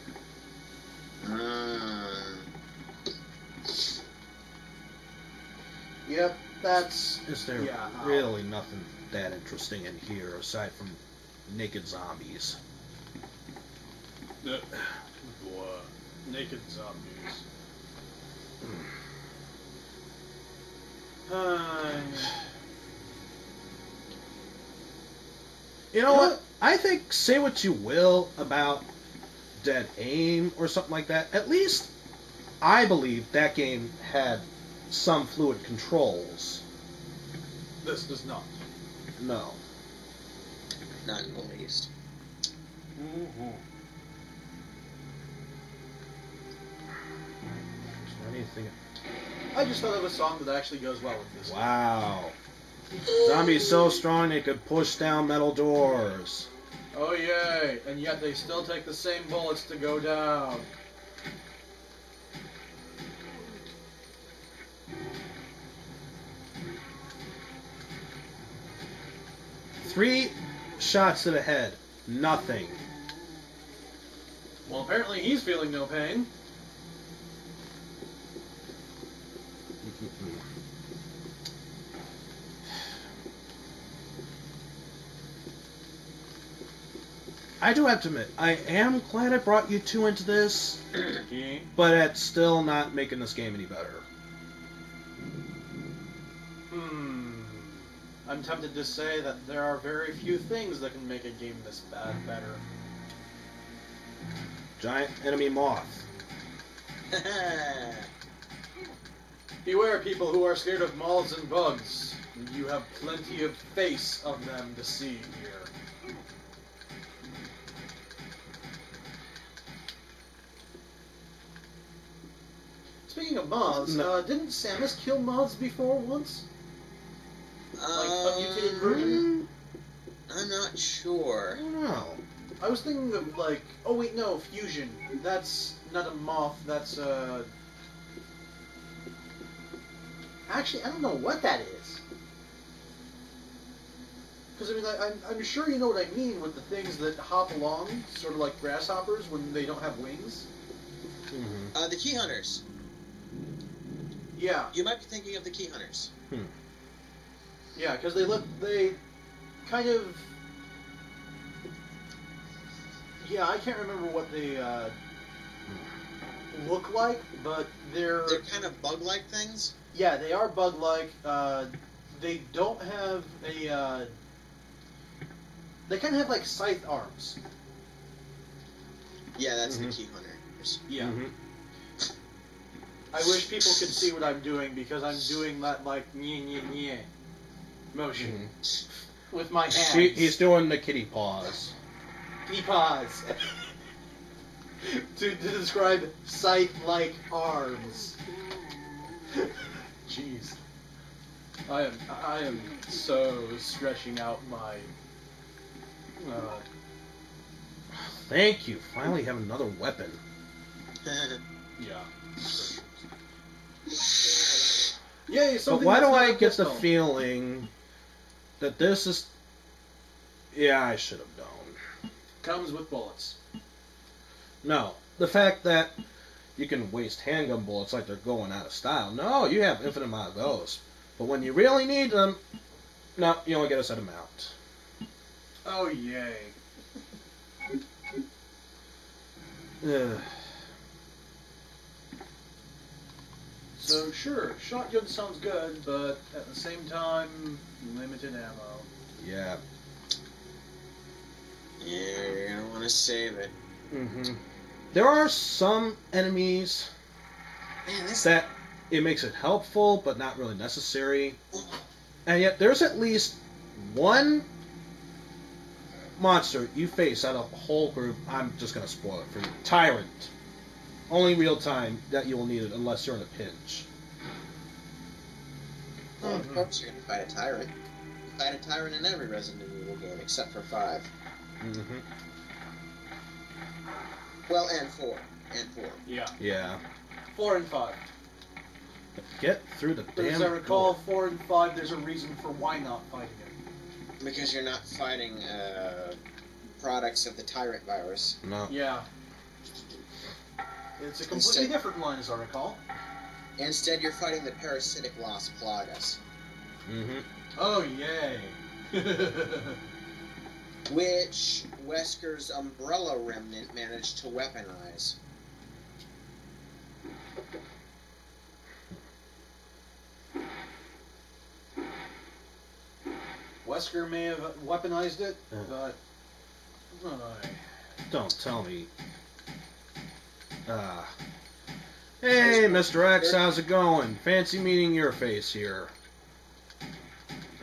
Yep, that's... Is there really nothing that interesting in here aside from naked zombies? Naked zombies. You know what? I think, say what you will about Dead Aim or something like that, at least I believe that game had some fluid controls. This does not. No. Not in the least. Mm-hmm. Is there anything? I just thought of a song that actually goes well with this. Wow. Zombies so strong they could push down metal doors. Oh yay! And yet they still take the same bullets to go down. Three shots to the head. Nothing. Well, apparently he's feeling no pain. I do have to admit, I am glad I brought you two into this, but it's still not making this game any better. I'm tempted to say that there are very few things that can make a game this bad better. Giant enemy moth. Beware, people who are scared of moths and bugs. You have plenty of face of them to see here. Speaking of moths, No. didn't Samus kill moths before once? Like a mutated version? I'm not I sure. don't know. I was thinking of like, oh wait, no, fusion. That's not a moth. That's Actually, I don't know what that is. Because I mean, I'm sure you know what I mean with the things that hop along, sort of like grasshoppers when they don't have wings. Mm-hmm. The key hunters. Yeah, You might be thinking of the key hunters. yeah, because they kind of. Yeah, I can't remember what they look like, but they're kind of bug-like things. yeah, they are bug-like. They don't have a. They kind of have like scythe arms. Yeah, that's Mhm. the key hunters. Yeah. Mm-hmm. I wish people could see what I'm doing because I'm doing that like nye motion with my hands. He's doing the kitty paws. He paws to describe scythe-like arms. Jeez, I am so stretching out my. Thank you. Finally have another weapon. Yeah. Yay! But Something. why that's do not I a get the pistol. feeling that this is... Yeah, I should have known. Comes with bullets. No, the fact that you can waste handgun bullets like they're going out of style. No, you have infinite amount of those. But when you really need them, no, you only get a set amount. Oh yay! Ugh. So sure, shotgun sounds good, but at the same time, limited ammo. Yeah. Yeah, you're gonna want to save it. Mm-hmm. There are some enemies Man, this. that it makes it helpful, but not really necessary. And yet, there's at least one monster you face out of the whole group. I'm just gonna spoil it for you. Tyrant. Only real time that you will need it unless you're in a pinch. Well, of course you're gonna fight a tyrant. You fight a tyrant in every Resident Evil game except for 5. Mm-hmm. Well, and 4. And 4. Yeah. Yeah. 4 and 5. Get through the But damn as I recall, door. 4 and 5, there's a reason for why not fighting it. Because you're not fighting products of the tyrant virus. No. Yeah. It's a completely Instead- different line, as I recall. Instead, you're fighting the parasitic Las Plagas, Mm-hmm. Oh, yay. which Wesker's Umbrella Remnant managed to weaponize. Wesker may have weaponized it, but... Don't tell me. Hey, Mr. X, how's it going? Fancy meeting your face here.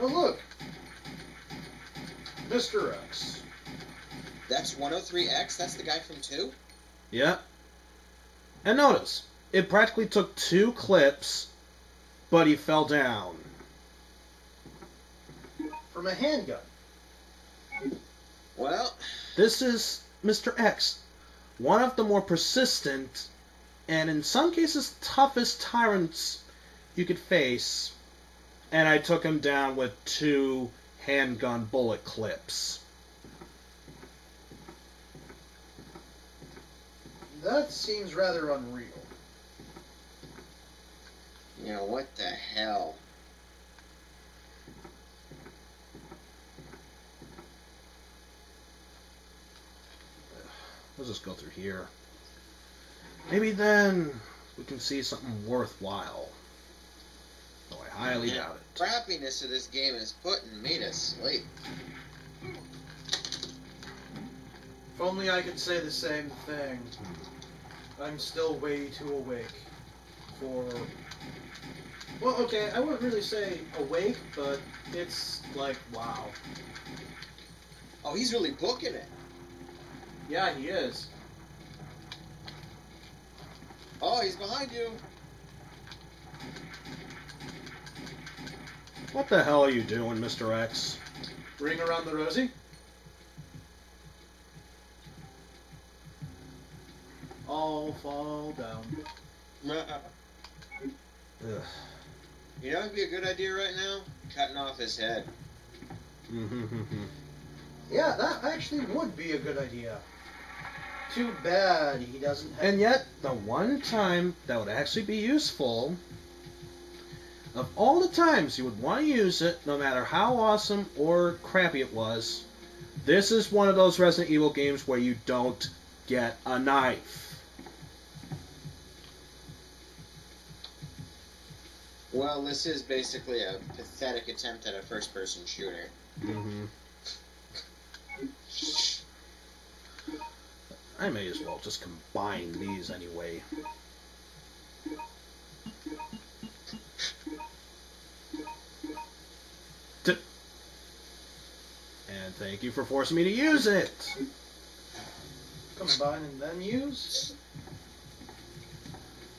Oh, look! Mr. X. That's 103X? That's the guy from 2? Yeah. And notice, it practically took 2 clips, but he fell down. From a handgun. Well, This is Mr. X, one of the more persistent and in some cases toughest tyrants you could face, and I took him down with 2 handgun bullet clips. That seems rather unreal. You know, what the hell? Let's just go through here. Maybe then we can see something worthwhile. Though I highly The doubt it. crappiness of this game is putting me to sleep. If only I could say the same thing. I'm still way too awake for... Well, okay, I wouldn't really say awake, but it's like, wow. Oh, he's really booking it. Yeah, he is. Oh, he's behind you. What the hell are you doing, Mr. X? Ring around the rosy? All fall down. Ugh. You know what would be a good idea right now? Cutting off his head. Yeah, that actually would be a good idea. Too bad he doesn't have... And yet, the one time that would actually be useful, of all the times you would want to use it, no matter how awesome or crappy it was, this is one of those Resident Evil games where you don't get a knife. Well, this is basically a pathetic attempt at a first-person shooter. I may as well just combine these anyway. And thank you for forcing me to use it. Combine and then use?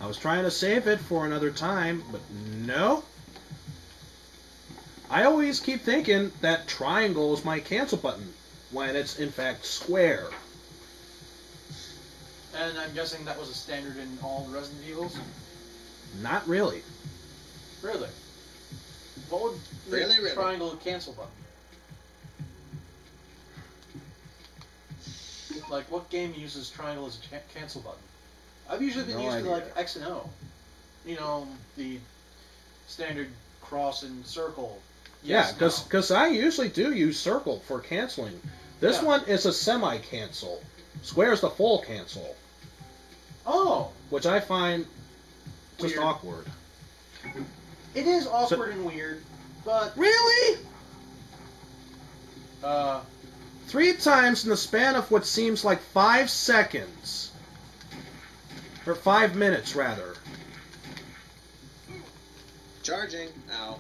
I was trying to save it for another time, but no. I always keep thinking that triangle is my cancel button, when it's in fact square. And I'm guessing that was a standard in all Resident Evils? Not really. Really? What would the Really? triangle cancel button? Like, what game uses triangle as a cancel button? I've usually been No used idea. to, like, X and O. You know, the standard cross and circle. Yeah, Yes, no. because I usually do use circle for canceling. This Yeah. one is a semi-cancel. Square is the full cancel, Oh! which I find just Weird. awkward. It is awkward and weird, but, Really? 3 times in the span of what seems like 5 seconds. Or 5 minutes, rather. Charging. Ow.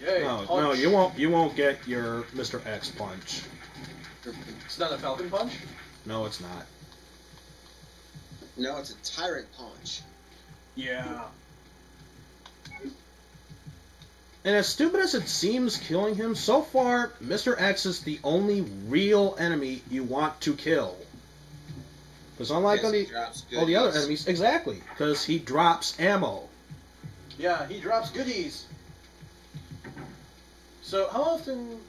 yay, No, punch. you won't get your Mr. X punch. It's not a Falcon Punch? No, it's not. No, it's a tyrant punch. Yeah. And as stupid as it seems killing him, so far, Mr. X is the only real enemy you want to kill. Because unlike Yes, all he the, drops all the other goodies. enemies, exactly, because he drops ammo. Yeah, he drops goodies. So, how often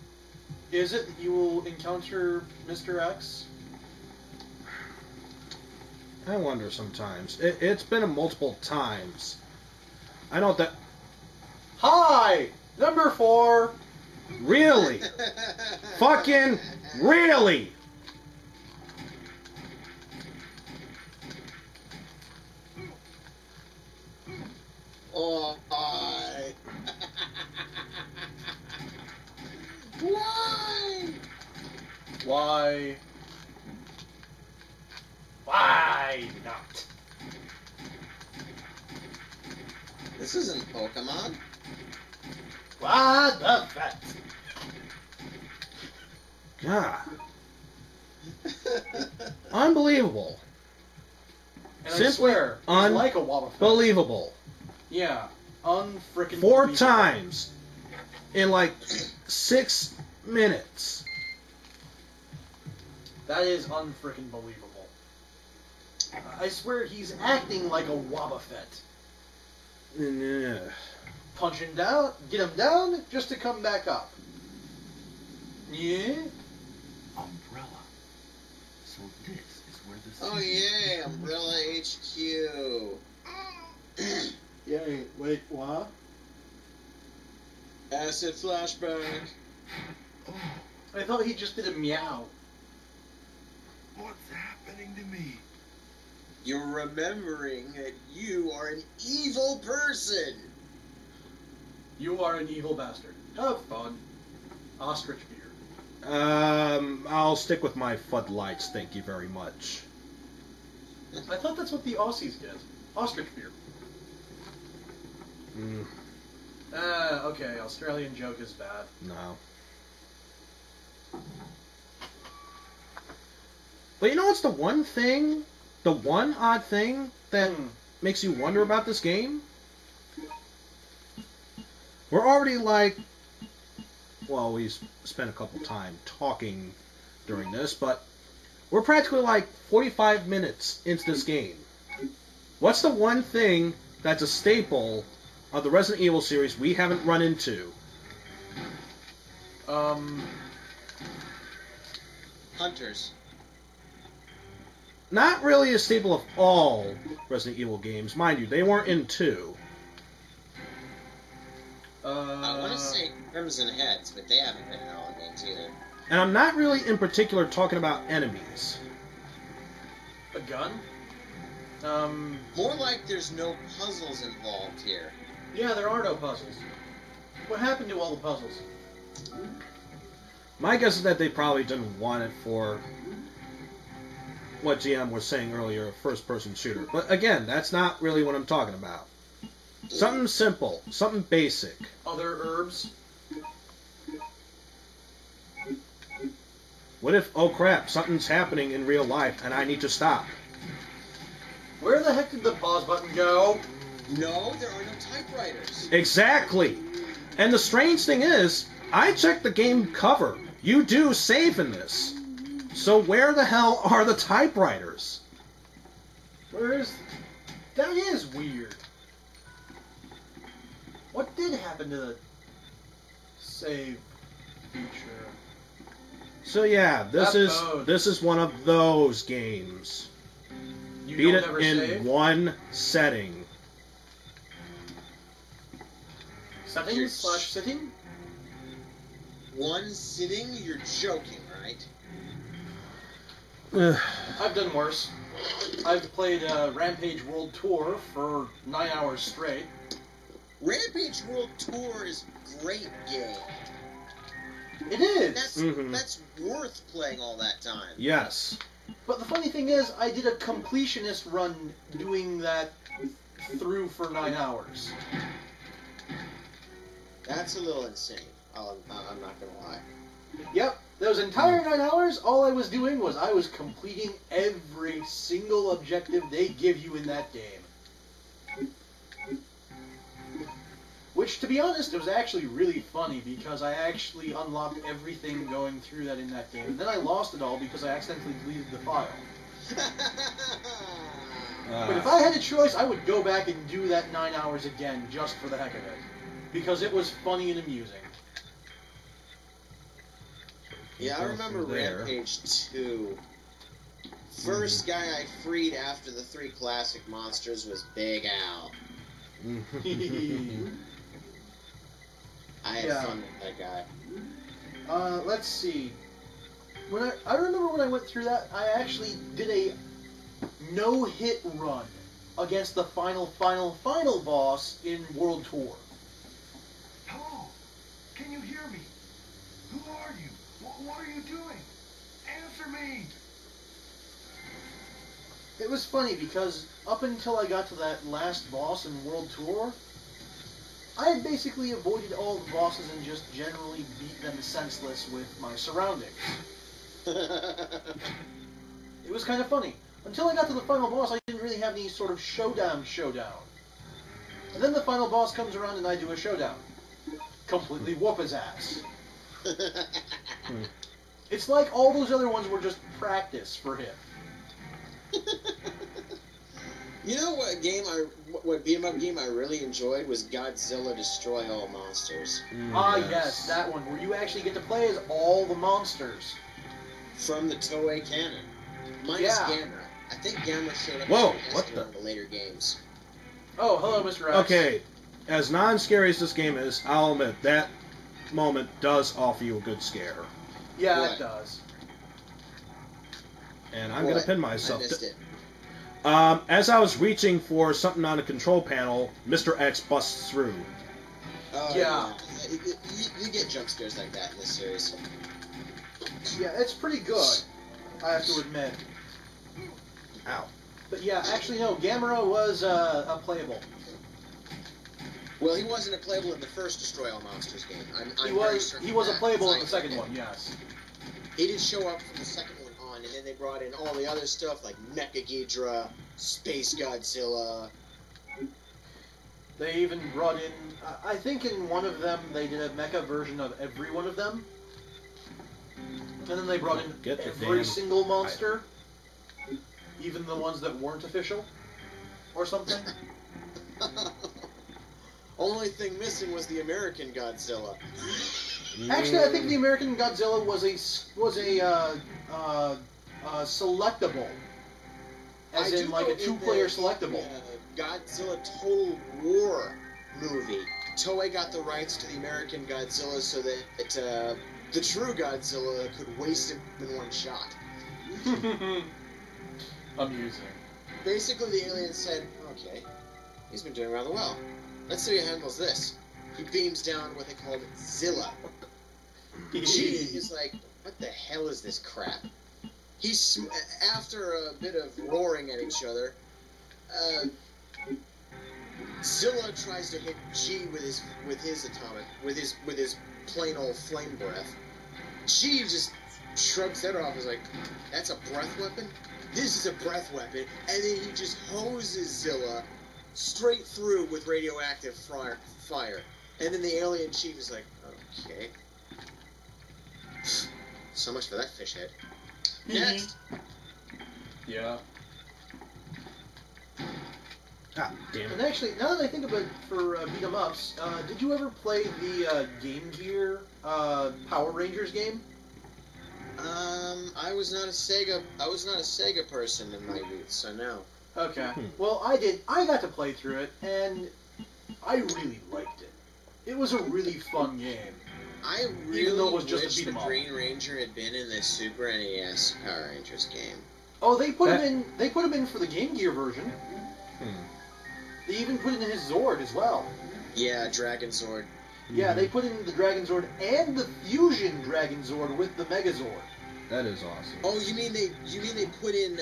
is it that you will encounter Mr. X? I wonder sometimes. It's been multiple times. I know that... Hi! Number 4! Really? Fucking really? Oh, I. Why? Why? Why not? This isn't Pokemon. Why the vet? God. Unbelievable. And I Simply swear, it's like a Wobbuffet. Believable. Yeah, unfrickin' 4 believable. times in like 6 minutes. That is unfrickin' believable. I swear he's acting like a Wobbuffet. Yeah. Punch him down, get him down, just to come back up. Yeah? Umbrella. So this is where the Oh yeah, Umbrella HQ. Yeah, wait, what? Acid flashback. Oh, I thought he just did a meow. what's happening to me? You're remembering that you are an evil person. You are an evil bastard. Have fun. Ostrich beer. I'll stick with my Fud Lights, thank you very much. I thought that's what the Aussies get. Ostrich beer. Mm, Okay, Australian joke is bad. no. But you know what's the one odd thing that makes you wonder about this game? We're already well, we spent a couple time talking during this, but we're practically 45 minutes into this game. What's the one thing that's a staple of the Resident Evil series we haven't run into? Hunters. Not really a staple of all Resident Evil games. Mind you, they weren't in 2. I want to say Crimson Heads, but they haven't been in all of games either. And I'm not really in particular talking about enemies. A gun? More like there's no puzzles involved here. Yeah, there are no puzzles. What happened to all the puzzles? My guess is that they probably didn't want it for what GM was saying earlier, a first-person shooter. But again, that's not really what I'm talking about. Something simple, something basic. Other herbs? What if, oh crap, something's happening in real life and I need to stop? Where the heck did the pause button go? No, there are no typewriters. Exactly. And the strange thing is, I checked the game cover. You do save in this. So where the hell are the typewriters? That is weird. What did happen to the save feature? So yeah, this That is one of those games. You Beat don't it ever in save? one setting. Settings / sitting? One sitting? You're joking, right? I've done worse. I've played Rampage World Tour for 9 hours straight. Rampage World Tour is a great game. It is! That's worth playing all that time. Yes. But the funny thing is, I did a completionist run doing that through for 9 hours. That's a little insane. I'm not gonna lie. Yep, those entire 9 hours, all I was doing was I was completing every single objective they give you in that game. Which, to be honest, it was actually really funny because I actually unlocked everything going through that in that game. And then I lost it all because I accidentally deleted the file. But if I had a choice, I would go back and do that 9 hours again just for the heck of it. Because it was funny and amusing. Yeah, I remember There. Rampage 2. First guy I freed after the 3 classic monsters was Big Al. I had Yeah. fun with that guy. Let's see. When I remember when I went through that, I actually did a no-hit run against the final boss in World Tour. Hello? Can you hear me? Who are you? What are you doing? Answer me! It was funny because up until I got to that last boss in World Tour, I had basically avoided all the bosses and just generally beat them senseless with my surroundings. It was kind of funny. Until I got to the final boss, I didn't really have any sort of showdown. And then the final boss comes around and I do a showdown. Completely whoop his ass. It's like all those other ones were just practice for him. You know what beat 'em up game I really enjoyed was Godzilla Destroy All Monsters. Yes, that one, where you actually get to play as all the monsters. From the Toei canon. Minus Yeah. Gamera. I think Gamera showed up Whoa, as what in the- one of the later games. Oh, hello, Mr. X. Okay, as non-scary as this game is, I'll admit that moment does offer you a good scare. Yeah, What? it does. And I'm gonna What? pin myself. I missed it. As I was reaching for something on the control panel, Mr. X busts through. Yeah. You get jump scares like that in this series. Yeah, it's pretty good, I have to admit. Ow. But yeah, actually, no, Gamera was a playable. Well, he wasn't a playable in the first Destroy All Monsters game. I'm He very was certain he was a of that, playable in the 'cause I second played one, it. yes. He did show up from the second one on, and then they brought in all the other stuff like Mecha Ghidorah, Space Godzilla. They even brought in, I think in one of them they did a mecha version of every one of them. And then they brought in Get the every damn- single monster, even the ones that weren't official, or something. Only thing missing was the American Godzilla. Actually, I think the American Godzilla was a selectable, as I in do like know a two-player in the, selectable. Godzilla Total War movie, Toei got the rights to the American Godzilla so that the true Godzilla could waste him in one shot. Amusing. Basically, the alien said, okay, he's been doing rather well. Let's see how he handles this. He beams down what they called Zilla. G is like, what the hell is this crap? After a bit of roaring at each other, Zilla tries to hit G with his plain old flame breath. G just shrugs that off. Is like, that's a breath weapon. This is a breath weapon, and then he just hoses Zilla straight through with radioactive fire. And then the alien chief is like, okay. So much for that fish head. Next. Yeah. Ah, damn And it. actually, now that I think about it, for beat 'em ups, did you ever play the Game Gear Power Rangers game? I was not a Sega person in my youth, so no. Okay. Well, I did. I got to play through it, and I really liked it. It was a really fun game. I Even really though it was just a wish beat the 'em up. Green Ranger had been in the Super NES Power Rangers game. Oh, they put That- him in. They put him in for the Game Gear version. They even put in his Zord as well. Yeah, Dragon Zord. Yeah, they put in the Dragon Zord and the Fusion Dragon Zord with the Megazord. That is awesome. Oh, you mean they put in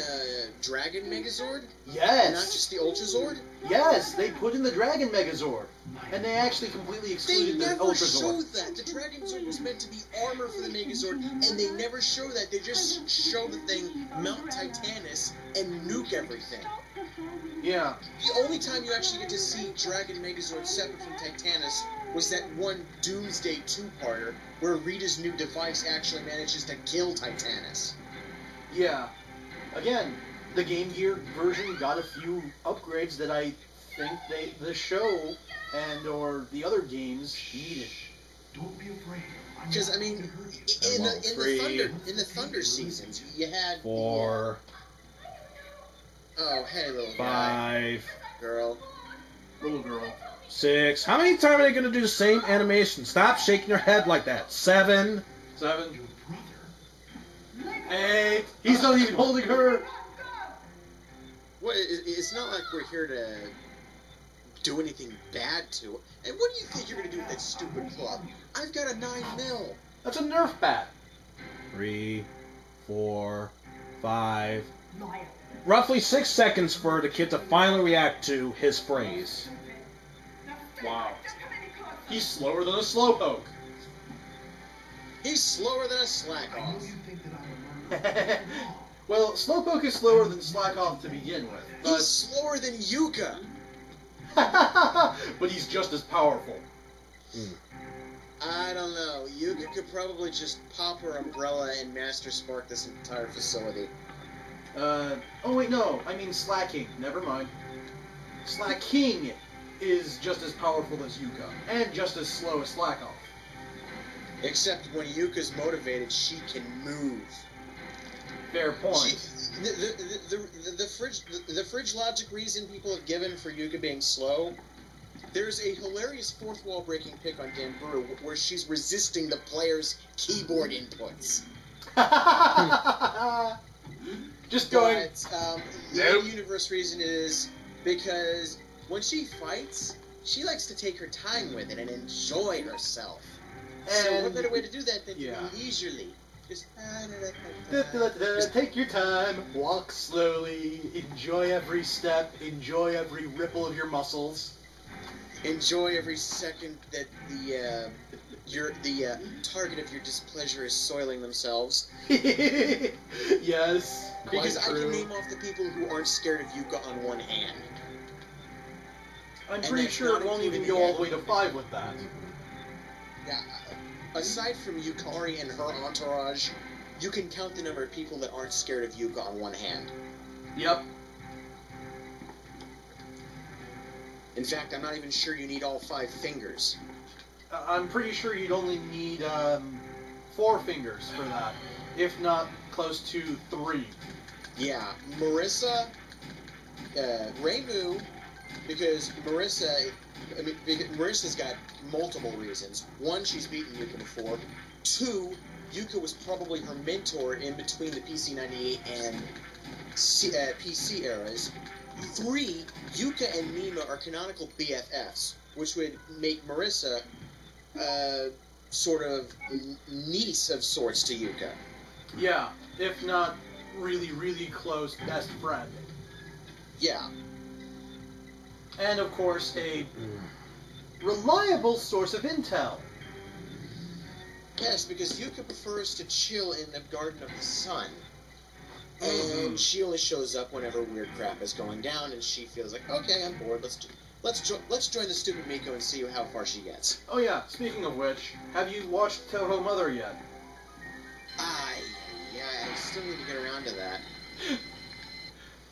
Dragon Megazord? Yes. Not just the Ultra Zord? Yes, they put in the Dragon Megazord, and they actually completely They excluded the never Ultra Zord. showed that. The Dragon Zord was meant to be armor for the Megazord, and they never show that. They just show the thing mount Titanus and nuke everything. Yeah. The only time you actually get to see Dragon Megazord separate from Titanus was that one Doomsday two-parter where Rita's new device actually manages to kill Titanus. Yeah. Again, the Game Gear version got a few upgrades that I think the show and or the other games needed. Don't be afraid. Because I mean, in the Thunder seasons, you had 4, oh hey little guy, 5, girl. Little girl. 6. How many times are they going to do the same animation? Stop shaking your head like that. 7. 7. Your brother. 8. He's not even holding her. What? It's not like we're here to do anything bad to. And what do you think you're gonna do with that stupid club? I've got a 9mm. That's a Nerf bat. 3, 4, 5. Roughly 6 seconds for the kid to finally react to his phrase. Wow. He's slower than a slowpoke. He's slower than a slack I know off. you think that I'm a murderer. Well, Slowpoke is slower than Slack Off to begin with, He's slower than Yuka. but he's just as powerful. I don't know. Yuka could probably just pop her umbrella and Master Spark this entire facility. Oh wait, no. I mean Slacking. Never mind. Slacking is just as powerful as Yuka, and just as slow as Slackoff. Except when Yuka's motivated, she can move. Fair point. The fridge logic reason people have given for Yuka being slow, there's a hilarious fourth wall breaking pick on Gamburu where she's resisting the player's keyboard inputs. Just going. But the Nope. universe reason is because when she fights, she likes to take her time with it and enjoy herself. So what And- better way to do that than Yeah. to leisurely? Just Take your time, walk slowly, enjoy every step, enjoy every ripple of your muscles. enjoy every second that the target of your displeasure is soiling themselves. Yes, quite Because I can true. name off the people who aren't scared of Yuka on one hand. I'm and pretty that's sure not it won't even including go all the the way to 5 with that. Yeah. Aside from Yukari and her entourage, you can count the number of people that aren't scared of Yuka on one hand. Yep. In fact, I'm not even sure you need all 5 fingers. I'm pretty sure you'd only need 4 fingers for that, if not close to 3. Yeah, Marissa, Reimu, because Marissa's got multiple reasons. 1, she's beaten Yuka before. 2, Yuka was probably her mentor in between the PC-98 and PC eras. 3, Yuka and Mima are canonical BFFs, which would make Marissa sort of niece of sorts to Yuka. Yeah, if not really, really close best friend. Yeah. And of course, a reliable source of intel. Yes, because Yuka prefers to chill in the Garden of the Sun. And she only shows up whenever weird crap is going down, and she feels like, okay, I'm bored. Let's join the stupid Miko and see how far she gets. Oh yeah, speaking of which, have you watched Toho Mother yet? Yeah, I still need to get around to that.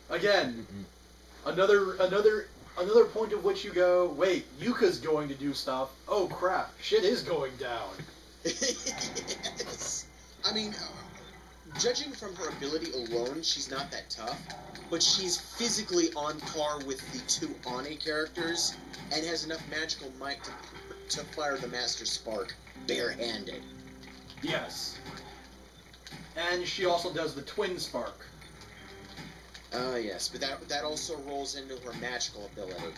Again, another point of which you go, wait, Yuka's going to do stuff. Oh crap, shit is going down. Yes. I mean, judging from her ability alone, she's not that tough, but she's physically on par with the 2 Ani characters, and has enough magical might to fire the Master Spark barehanded. Yes. And she also does the Twin Spark. Oh, yes, but that also rolls into her magical ability. I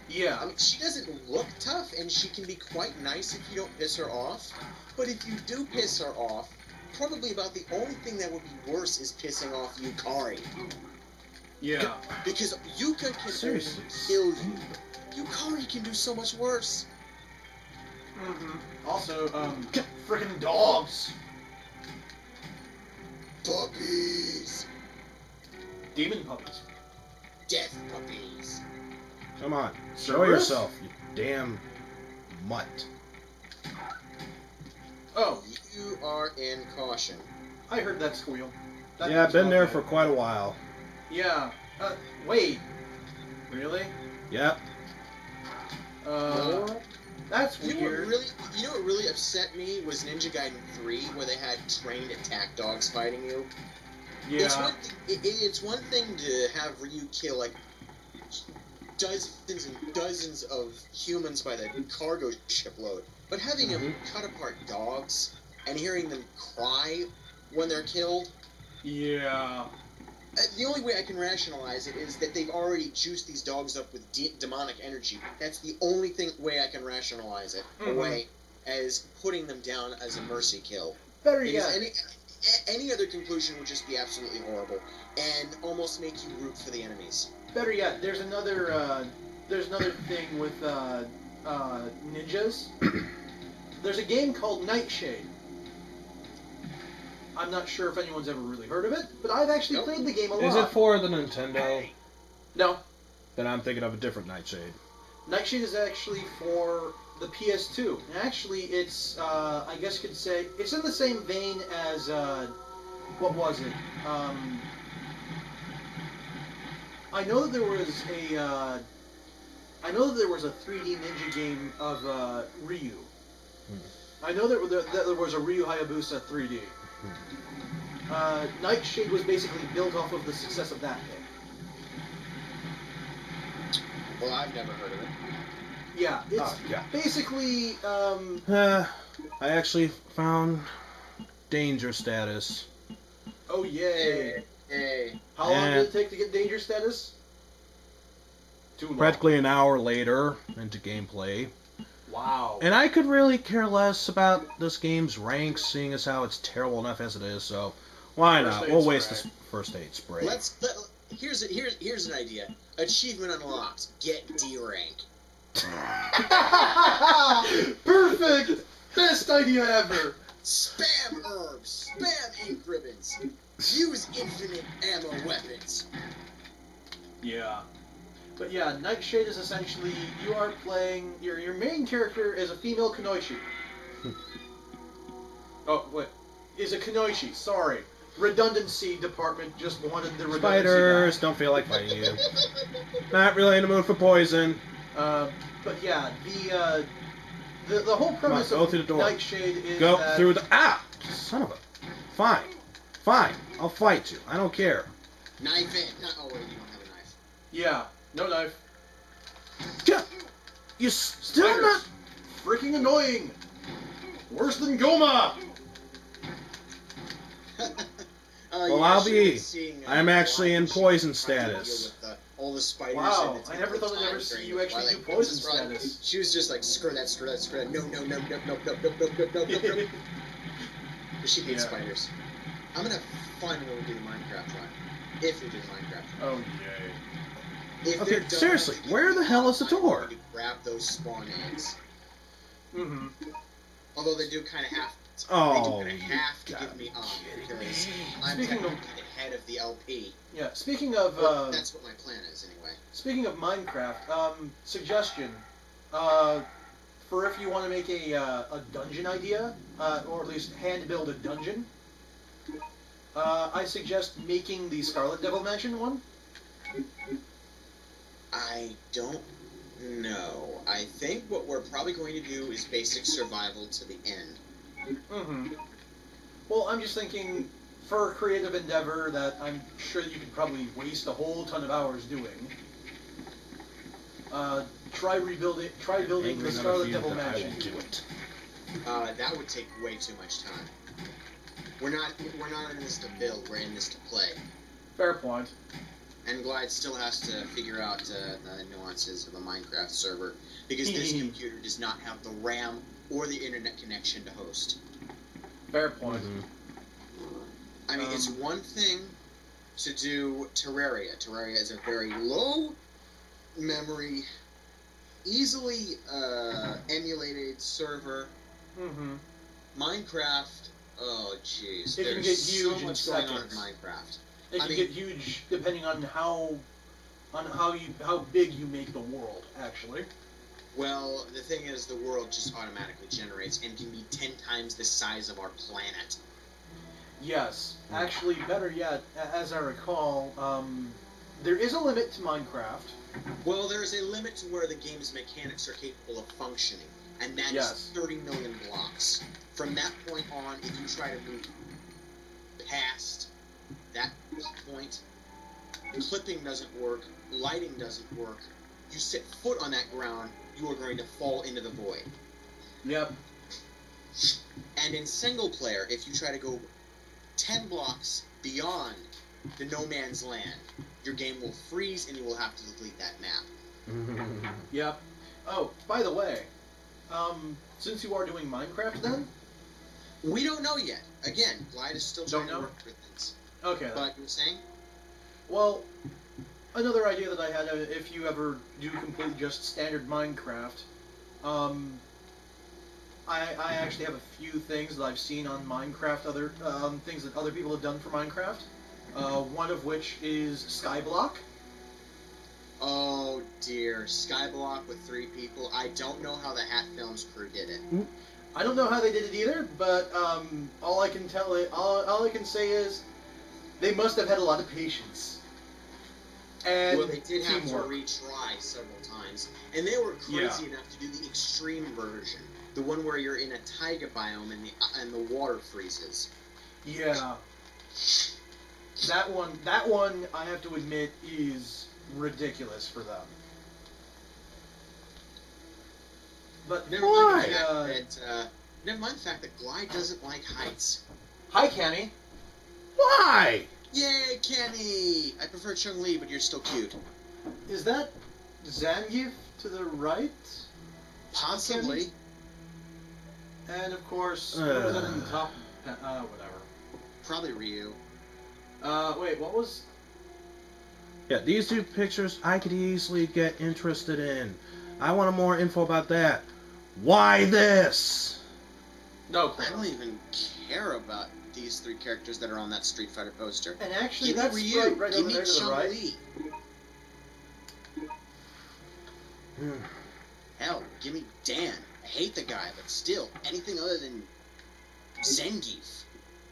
Yeah. mean, she doesn't look tough, and she can be quite nice if you don't piss her off, but if you do piss her off, probably about the only thing that would be worse is pissing off Yukari. Yeah. Because Yuka can Seriously. only kill you. Yukari can do so much worse. Mm-hmm. Also, frickin' dogs. Puppies. Demon puppies. Death puppies. Come on, show Cerberus? yourself, you damn mutt. Oh, You are in caution. I heard that squeal. That Yeah, I've been means there okay. for quite a while. Yeah. Wait. Really? Yep. That's You know weird. what really upset me was Ninja Gaiden 3, where they had trained attack dogs fighting you. It's Yeah. it's one thing to have Ryu kill like dozens and dozens of humans by the cargo shipload, but having him cut apart dogs and hearing them cry when they're killed, Yeah. the only way I can rationalize it is that they've already juiced these dogs up with demonic energy. That's the only way I can rationalize it away as putting them down as a mercy kill. Better Because yet. any other conclusion would just be absolutely horrible and almost make you root for the enemies. Better yet. There's another thing with ninjas. There's a game called Nightshade. I'm not sure if anyone's ever really heard of it, but I've actually Nope. played the game a lot. Is it for the Nintendo? No. Then I'm thinking of a different Nightshade. Nightshade is actually for the PS2. And actually, it's, I guess you could say, it's in the same vein as, what was it? I know that there was a. I know that there was a 3D Ninja game of Ryu. I know that there was a Ryu Hayabusa 3D. Nightshade was basically built off of the success of that game. Well, I've never heard of it. Yeah, it's yeah. basically. I actually found danger status. Oh yay! Hey. How long And- did it take to get danger status? Too long. Practically an hour later into gameplay. Wow. And I could really care less about this game's ranks, seeing as how it's terrible enough as it is, so why First not? aid We'll waste spray. this first aid spray. Here's an idea. Achievement unlocked. Get D rank. Perfect! Best idea ever! Spam herbs. Spam ink ribbons. Use infinite ammo weapons. Yeah. But yeah, Nightshade is essentially, you are playing, your main character is a female Kunoichi. Oh, wait. Is a Kunoichi, sorry. Redundancy department just wanted the redundancy Spiders, don't feel like fighting you. Not really in the mood for poison. back. But yeah, the whole premise go of through the door. Nightshade is Go that... through the... Son of a... Fine. I'll fight you. I don't care. Knife it. Oh wait, you don't have a knife. Yeah, no knife. You still Spiders. not... Freaking annoying! Worse than Goma! Well, yeah, I'll she be. was seeing, I'm actually in she poison was trying to deal status. with, all the spiders Wow, and the I never thought I'd ever times see during you the actually do Twilight poison Princess run. status. She was just like, screw that. No. But she hates Yeah. spiders. I'm gonna find when we do the Minecraft run. If we do the Minecraft run. Oh, yay. If Okay, they're done, seriously, where the hell is the I'm door? going to grab those spawn eggs. Mm-hmm. Although they do kind of have to. Oh, they do kind of have to you give me gotta be kidding because me. I'm Speaking of- technically the head of the LP. Yeah, speaking of, Well, that's what my plan is, anyway. speaking of Minecraft, suggestion, for if you want to make a dungeon idea, or at least hand build a dungeon, I suggest making the Scarlet Devil Mansion one. I don't know. I think what we're probably going to do is basic survival to the end. Mm-hmm. Well, I'm just thinking, for a creative endeavor that I'm sure you could probably waste a whole ton of hours doing, try building Angry the enough Scarlet of you Devil that I Mansion. will do it. That would take way too much time. We're not in this to build. We're in this to play. Fair point. And Glide still has to figure out the nuances of a Minecraft server because this computer does not have the RAM or the internet connection to host. Fair point. I mean, it's one thing to do Terraria. Terraria is a very low memory, easily emulated server. Mm-hmm. Minecraft, oh jeez, It can there's get so huge in much going on in seconds. Minecraft. It I can mean- get huge depending on how big you make the world. Actually, Well, the thing is, the world just automatically generates and can be 10 times the size of our planet. yes. Actually, better yet, as I recall, there is a limit to Minecraft. Well, there is a limit to where the game's mechanics are capable of functioning, and that is Yes. 30 million blocks. From that point on, if you try to move past that point, clipping doesn't work, lighting doesn't work. You set foot on that ground, you are going to fall into the void. Yep. And in single player, if you try to go 10 blocks beyond the no man's land, your game will freeze and you will have to delete that map. Yep. Oh, by the way, since you are doing Minecraft, then We don't know yet. Again, Glide is still trying Don't to know? work with things. okay. But you were saying? Well, another idea that I had, if you ever do complete just standard Minecraft, I actually have a few things that I've seen on Minecraft, other things that other people have done for Minecraft. One of which is Skyblock. Oh dear, Skyblock with 3 people. I don't know how the Hat Films crew did it. I don't know how they did it either, but all I can say is they must have had a lot of patience. and Well, they did have teamwork. to retry several times, and they were crazy enough to do the extreme version, the one where you're in a taiga biome and the water freezes. Yeah. That one, I have to admit, is ridiculous for them. But Never mind why? the fact that never mind the fact that Glide doesn't like heights. Hi, Kenny. Why? Yay, Kenny! I prefer Chun-Li, but you're still cute. Is that Zangief to the right? Possibly. And of course, what was that in the top? Whatever. Probably Ryu. Wait, what was? Yeah, these two pictures I could easily get interested in. I want more info about that. Why this? No, I don't even care about these three characters that are on that Street Fighter poster. And actually, Give me that's Ryu. right Give over me there to the right. Chun-Li. Hell, give me Dan. I hate the guy, but still, anything other than Zangief.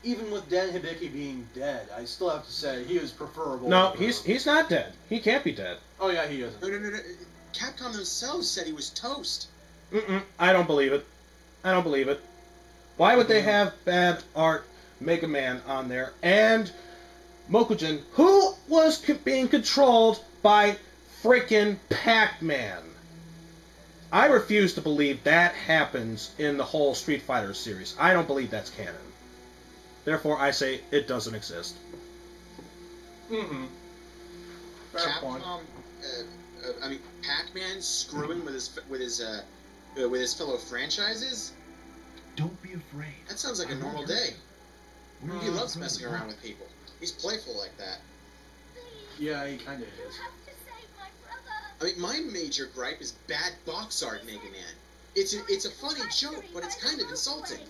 Even with Dan Hibiki being dead, I still have to say he is preferable. No, over- he's not dead. He can't be dead. Oh yeah, he isn't. No. Capcom themselves said he was toast. I don't believe it. I don't believe it. Why would they have bad art Mega Man on there and Mokujin, who was being controlled by freaking Pac-Man? I refuse to believe that happens in the whole Street Fighter series. I don't believe that's canon. Therefore, I say it doesn't exist. Mm-hmm. Fair point. Capcom, Pac-Man screwing with his fellow franchises. Don't be afraid. That sounds like a normal day. He loves messing around with people. He's playful like that. Yeah, he kind of You is. have to save my brother. I mean, my major gripe is bad box art Mega Man. It's a funny joke, but it's kind of insulting.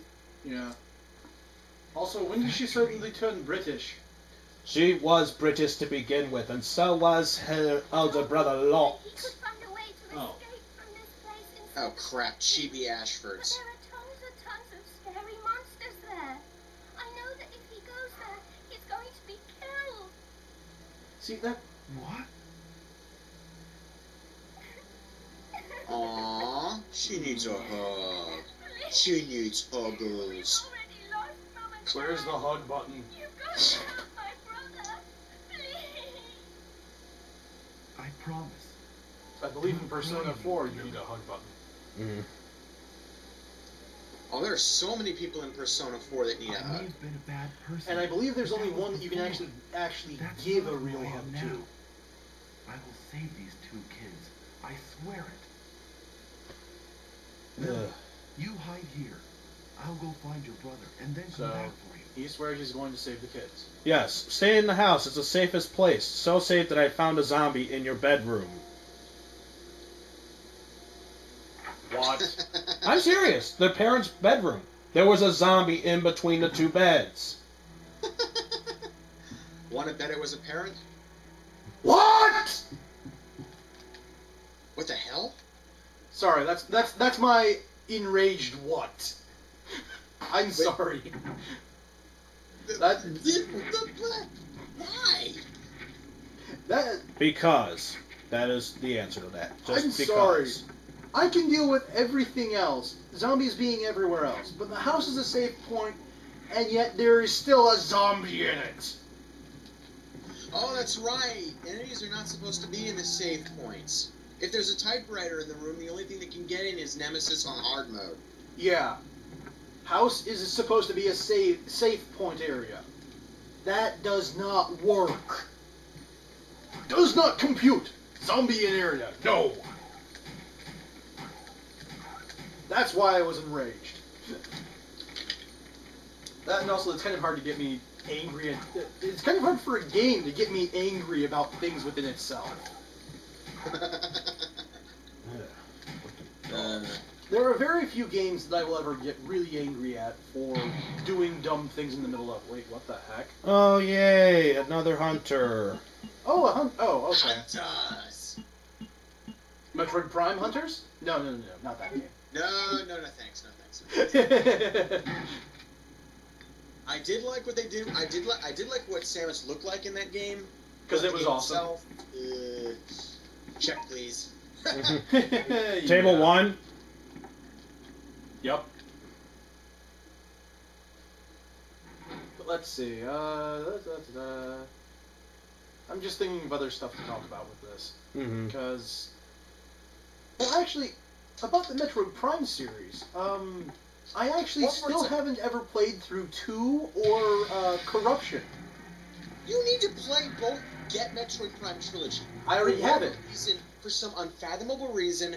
Yeah. Also, when did she suddenly turn British? She was British to begin with, and so was her older brother He Lot. could find a way to Oh. escape from this place in Oh some crap, way. Chibi But Ashfords. there are tons and tons of scary monsters there. I know that if he goes there, he's going to be killed. See that? What? Aww, she needs a hug. Please. She needs We've huggles. already lost Mom and Where's Dad. the hug button? You've got to help my brother. Please. I promise. I believe in Persona 4 you need a hug button. Oh, there are so many people in Persona 4 that need a I may hug. have been a bad person. And I believe there's only one that you can actually That's give a not real who I hug am to. now. I will save these two kids. I swear it. Ugh. You hide here. I'll go find your brother and then come So- back for you. He swears he's going to save the kids. Yes, stay in the house. It's the safest place. So safe that I found a zombie in your bedroom. What? I'm serious. Their parents' bedroom. There was a zombie in between the two beds. Wanna bet it was a parent? What? What the hell? Sorry, that's my enraged what? I'm sorry. That Why? that Because. That is the answer to that. Just I'm because. sorry. I can deal with everything else, zombies being everywhere else, but the house is a safe point, and yet there is still a zombie in it. Oh, that's right. Enemies are not supposed to be in the save points. If there's a typewriter in the room, the only thing that can get in is Nemesis on hard mode. Yeah. House is supposed to be a safe point area. That does not work. Does not compute. Zombie in area. No. That's why I was enraged. That and also it's kind of hard to get me angry at... It's kind of hard for a game to get me angry about things within itself. There are very few games that I will ever get really angry at for doing dumb things in the middle of. Wait, what the heck? Oh, yay. Another hunter. Oh, oh, okay. Hunters. Metroid Prime Hunters? No, not that game. No, thanks, no thanks. I did like what they did. I did like what Samus looked like in that game, Because it was awesome. Itself, check, please. Table Yeah. 1. Yep. But let's see. I'm just thinking of other stuff to talk about with this. Mm-hmm. Because, well, actually, about the Metroid Prime series, I actually still haven't ever played through 2 or Corruption. You need to play both Get Metroid Prime Trilogy. I already have it. For some unfathomable reason,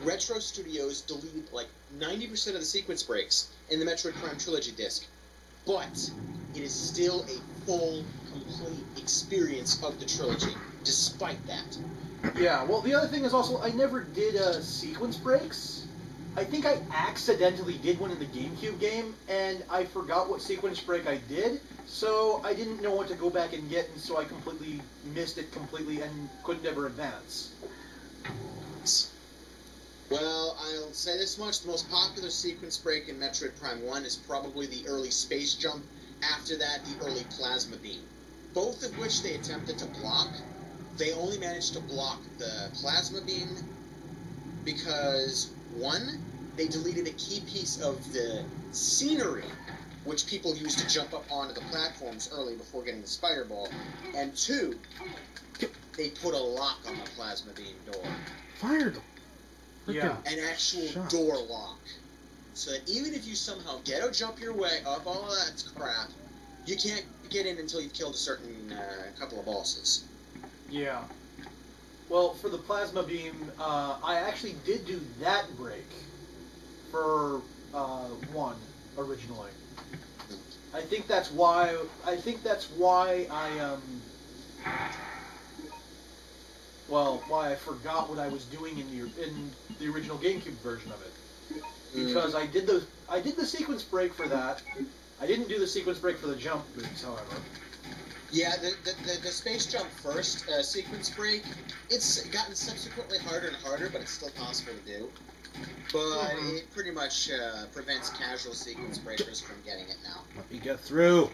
Retro Studios deleted like 90% of the sequence breaks in the Metroid Prime Trilogy disc. But it is still a full, complete experience of the trilogy, despite that. Yeah, well, the other thing is also, I never did sequence breaks. I think I accidentally did one in the GameCube game, and I forgot what sequence break I did, so I didn't know what to go back and get, and so I completely missed it completely and couldn't ever advance. Well, I'll say this much. The most popular sequence break in Metroid Prime 1 is probably the early space jump. After that, the early plasma beam. Both of which they attempted to block. They only managed to block the plasma beam because, one, they deleted a key piece of the scenery, which people used to jump up onto the platforms early before getting the spider ball, and two, they put a lock on the plasma beam door. Fired them. Yeah. An actual Shut. door lock. So that even if you somehow ghetto jump your way up all of that crap, you can't get in until you've killed a certain couple of bosses. Yeah. Well, for the plasma beam, I actually did do that break for 1 originally. I think that's why why I forgot what I was doing in the original GameCube version of it. Because I did the sequence break for that. I didn't do the sequence break for the jump boots, however. Yeah, the space jump first sequence break, it's gotten subsequently harder and harder, but it's still possible to do. But it pretty much prevents casual sequence breakers from getting it now. Let me get through.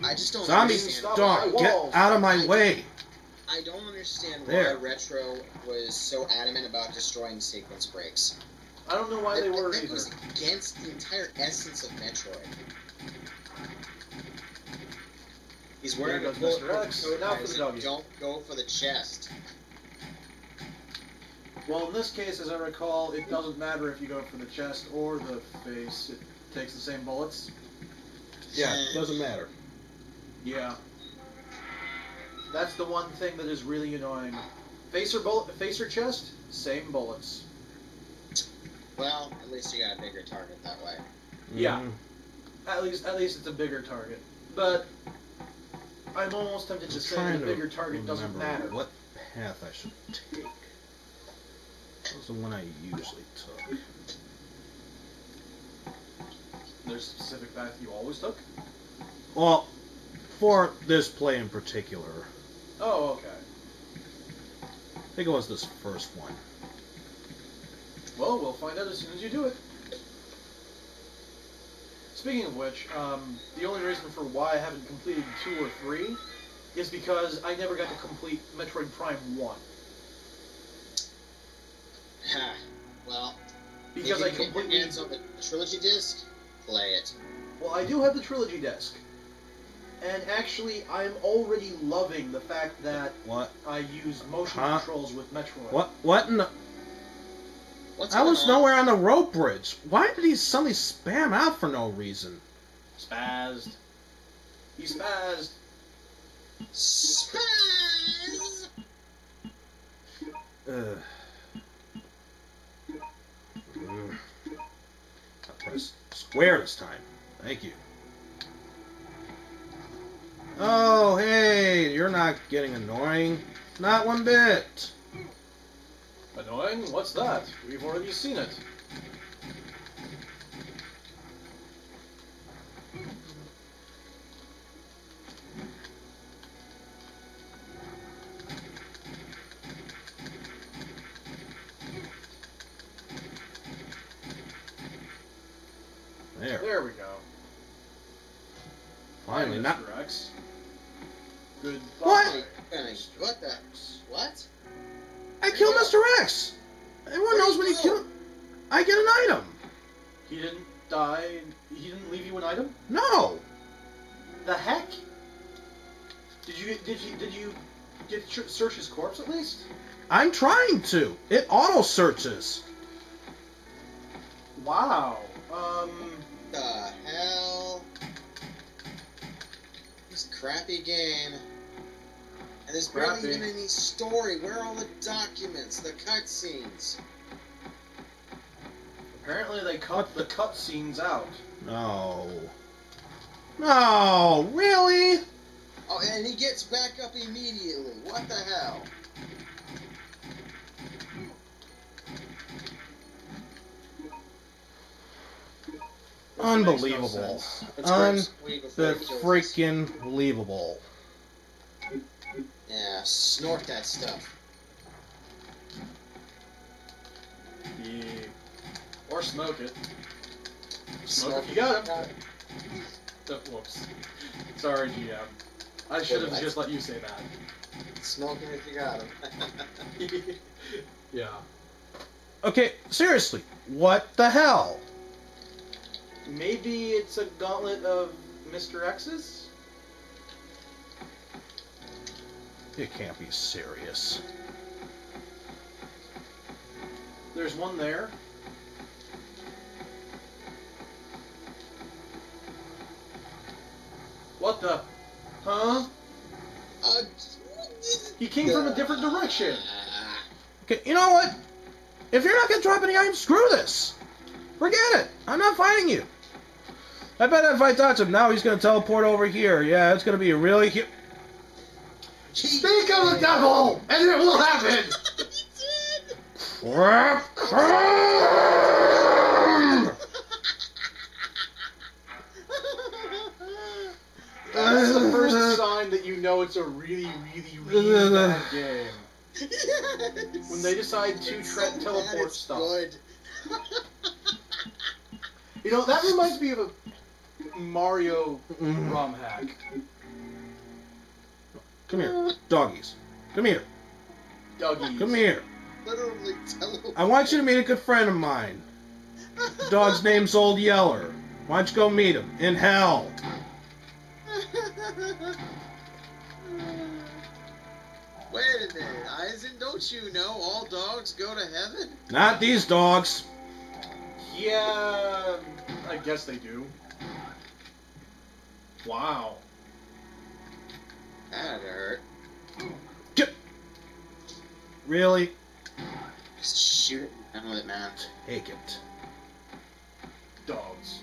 I just don't Zombies, understand. dog, my get walls. out of my way. I don't understand There. why Retro was so adamant about destroying sequence breaks. I don't know why they were that either. goes against the entire essence of Metroid. He's wearing There a goes Mr. bulletproof X. coat, Now for guys, the doggy. Don't go for the chest. Well, in this case, as I recall, it doesn't matter if you go for the chest or the face. It takes the same bullets. Yeah, doesn't matter. Yeah. That's the one thing that is really annoying. Face or chest, same bullets. Well, at least you got a bigger target that way. Yeah. Mhm. At least it's a bigger target. But I'm almost tempted to say that a Trying to bigger target doesn't remember matter. what path I should take. That was the one I usually took. There's a specific path you always took? Well, for this play in particular, Oh, okay. I think it was this first one. Well, we'll find out as soon as you do it. Speaking of which, the only reason for why I haven't completed 2 or 3 is because I never got to complete Metroid Prime 1. Well, Because if I you can get your completely... hands on the trilogy disc, play it. Well, I do have the trilogy disc. And actually, I'm already loving the fact that What? I use motion Huh? controls with Metroid. What in the... What's I going was on? nowhere on the rope bridge. Why did he suddenly spam out for no reason? Spazzed. He spazzed. Spaz! Ugh. I'll press square this time. Thank you. Oh, hey, you're not getting annoying. Not one bit. Annoying? What's that? We've already seen it. There. There we go. Finally, Hi, not... Mr. X. Good. What? What the? What? I killed Mr. X! Everyone knows when you kill him, I get an item. He didn't die. He didn't leave you an item. No! The heck? Did you search his corpse at least? I'm trying to. It auto searches. Wow. The hell? This crappy game. And there's barely Crappy. even any story. Where are all the documents, the cutscenes? Apparently they cut the cutscenes out. No. No, really? Oh, and he gets back up immediately. What the hell? Unbelievable. sense. It's first week before he kills us. Freaking believable. Yeah, snort that stuff. Yeah. Or smoke it. Smoke Smoke if you got him. it. Oh, whoops. Sorry, GM. I should have Wait, just let you say that. Smoke him if you got him. Yeah. Okay, seriously, what the hell? Maybe it's a gauntlet of Mr. X's? It can't be serious. There's one there. What the? Huh? Uh, He came from a different direction. Okay, you know what? If you're not gonna drop any items, screw this. Forget it. I'm not fighting you. I bet if I touch him now, he's gonna teleport over here. Yeah, it's gonna be a really cute. Speak of the devil, and it will happen. Crap! That's the first sign that you know it's a really, really, really bad game. Yes. When they decide to It's so bad, teleport it's stuff. good. You know, that reminds me of a Mario ROM hack. Come here, doggies. Come here. Doggies. Come here. Literally teleport. I want you to meet a good friend of mine. The dog's name's Old Yeller. Why don't you go meet him in hell? Wait a minute, Eisen, don't you know all dogs go to heaven? Not these dogs. Yeah, I guess they do. Wow. That hurt. Really? Just shoot it down with it, man. Take it. Dogs.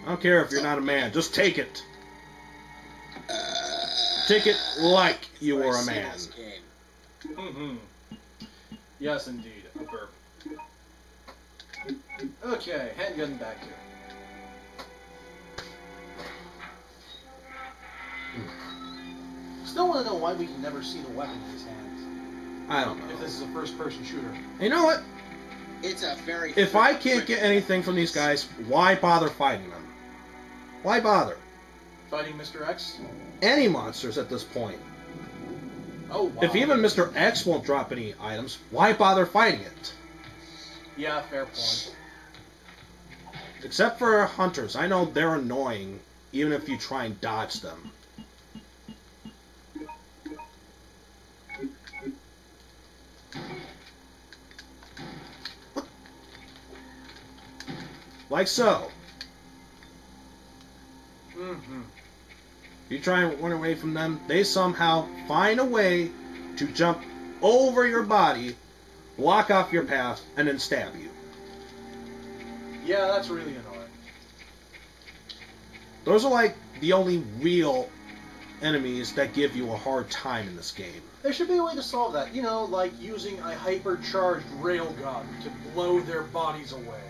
I don't care if you're not a man. Just take it. Take it like you were a man. Mm-hmm. Yes, indeed. A burp. Okay, handgun back here. Still want to know why we can never see the weapon in his hands. I don't If know. this is a first-person shooter. You know what? It's a very. If I can't get anything from these guys, why bother fighting them? Why bother? Fighting Mr. X? Any monsters at this point. Oh, wow. If even Mr. X won't drop any items, why bother fighting it? Yeah, fair point. Except for hunters. I know they're annoying, even if you try and dodge them. Like so. Mm-hmm. You try and run away from them, they somehow find a way to jump over your body, block off your path, and then stab you. Yeah, that's really annoying. Those are like the only real enemies that give you a hard time in this game. There should be a way to solve that. You know, like using a hypercharged railgun to blow their bodies away.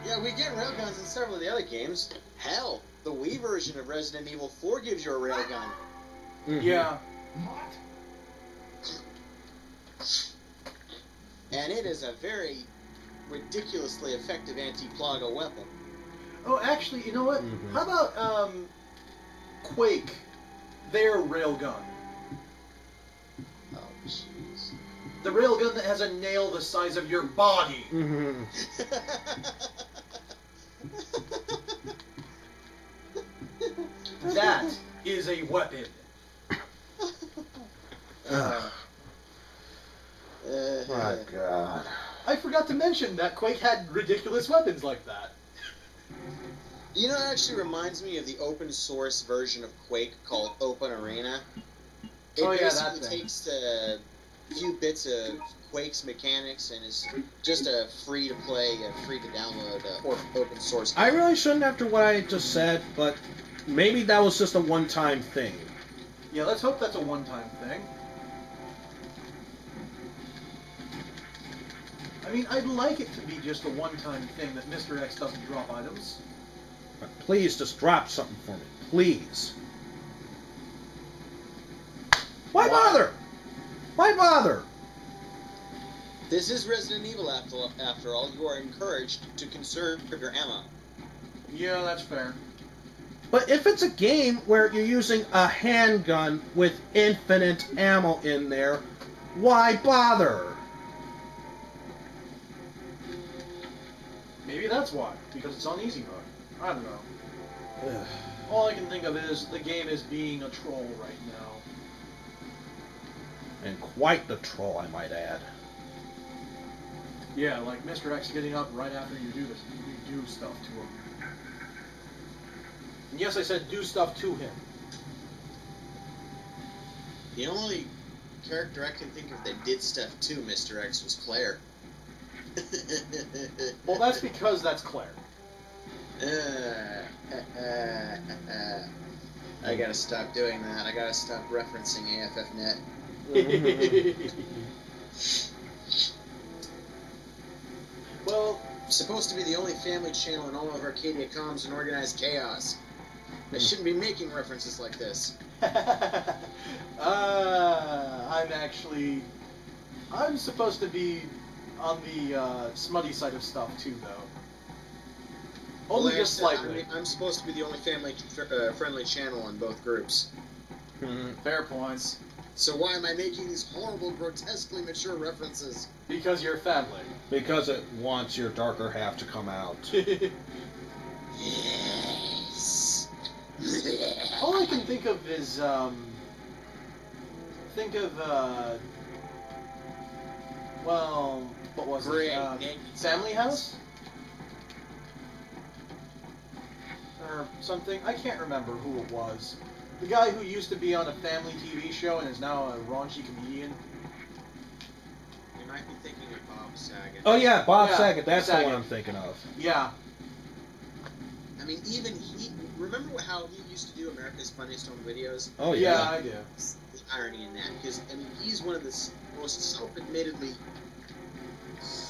Yeah, we get railguns in several of the other games. Hell, the Wii version of Resident Evil 4 gives you a railgun. Yeah. What? And it is a very ridiculously effective anti-Plaga weapon. Oh, actually, you know what? Mhm. How about, Quake, their railgun. Oh, jeez. The railgun that has a nail the size of your body. Mm-hmm. That is a weapon. My God. I forgot to mention that Quake had ridiculous weapons like that. You know, it actually reminds me of the open source version of Quake called Open Arena. It Oh, yeah, that basically thing. takes a few bits of Quake's mechanics and is just a free to play, free to download or open source. I really shouldn't after what I just said, but maybe that was just a one-time thing. Yeah, let's hope that's a one-time thing. I mean, I'd like it to be just a one-time thing that Mr. X doesn't drop items. But please just drop something for me. Please. Why bother? Why bother? This is Resident Evil after all. You are encouraged to conserve your ammo. Yeah, that's fair. But if it's a game where you're using a handgun with infinite ammo in there, why bother? Maybe that's why, because it's on easy mode. I don't know. Ugh. All I can think of is the game is being a troll right now. And quite the troll, I might add. Yeah, like Mr. X getting up right after you do this. You do stuff to him. And yes, I said do stuff to him. The only character I can think of that did stuff to Mr. X was Claire. Well, that's because that's Claire. I gotta stop doing that. I gotta stop referencing AFFnet. Well, Supposed to be the only family channel in all of Arcadia Comms and Organized Chaos. I shouldn't be making references like this. I'm supposed to be on the smutty side of stuff too, though. Only Like I just said, slightly. I'm supposed to be the only family friendly channel in both groups. Fair points. So why am I making these horrible, grotesquely mature references? Because you're family. Because it wants your darker half to come out. Yes. All I can think of is, well, what was Greg, it? Nick. Family House? Or something? I can't remember who it was. The guy who used to be on a family TV show and is now a raunchy comedian. You might be thinking of Bob Saget. Oh yeah, Bob Yeah, Saget. That's the Saget. one I'm thinking of. Yeah. I mean, even he. Remember how he used to do America's Funniest Home Videos? Oh Yeah, yeah. I do. The irony in that, because I mean, he's one of the most self-admittedly